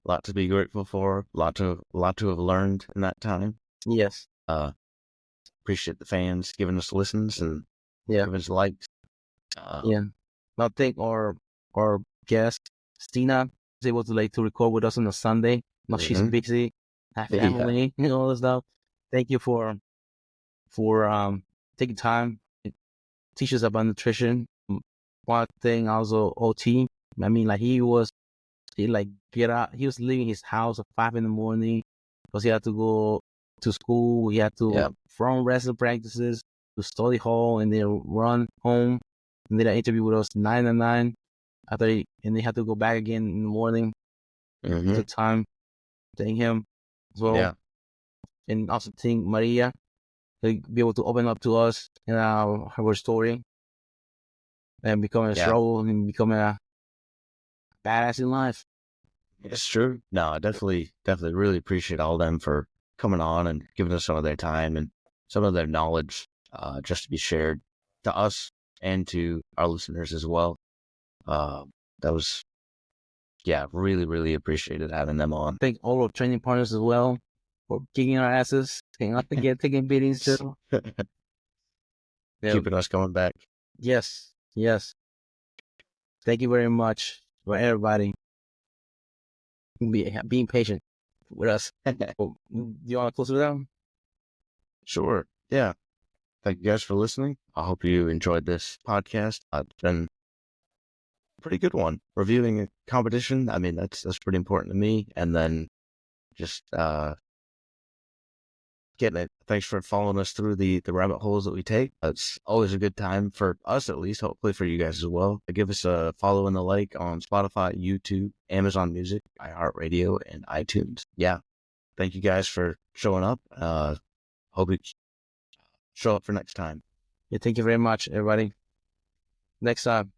A lot to be grateful for. A lot to have learned in that time. Yes. Appreciate the fans giving us listens and Yeah. giving us likes. Yeah. I think our guest Stina was able to like to record with us on a Sunday. No, she's Mhm. busy, have Yeah. family, all this stuff. Thank you for taking time to teach us about nutrition. One thing also OT. I mean, like he like get out. He was leaving his house at 5 in the morning because he had to go to school. He had Yeah. to from wrestling practices to study hall and then run home and did an interview with us 9 to 9. And they had to go back again in the morning. Mhm. Took time. Thank him as well, Yeah. and also thank Maria to be able to open up to us and her story and becoming a Yeah. struggle and becoming a badass in life. It's true. No, I definitely really appreciate all of them for coming on and giving us some of their time and some of their knowledge, just to be shared to us and to our listeners as well. That was, yeah, really appreciated having them on. Thank all our training partners as well for kicking our asses, taking beatings too. Yeah. Keeping us going back. Yes. Thank you very much for everybody being patient with us. Do you want to close it down? Sure. Yeah. Thank you guys for listening. I hope you enjoyed this podcast. It's been a pretty good one. Reviewing a competition. I mean, that's pretty important to me. And then just, getting it. Thanks for following us through the rabbit holes that we take. It's always a good time for us, at least, hopefully for you guys as well. Give us a follow and a like on Spotify, YouTube, Amazon Music, iHeartRadio, and iTunes. Yeah. Thank you guys for showing up. Hope you show up for next time. Yeah, thank you very much, everybody. Next time.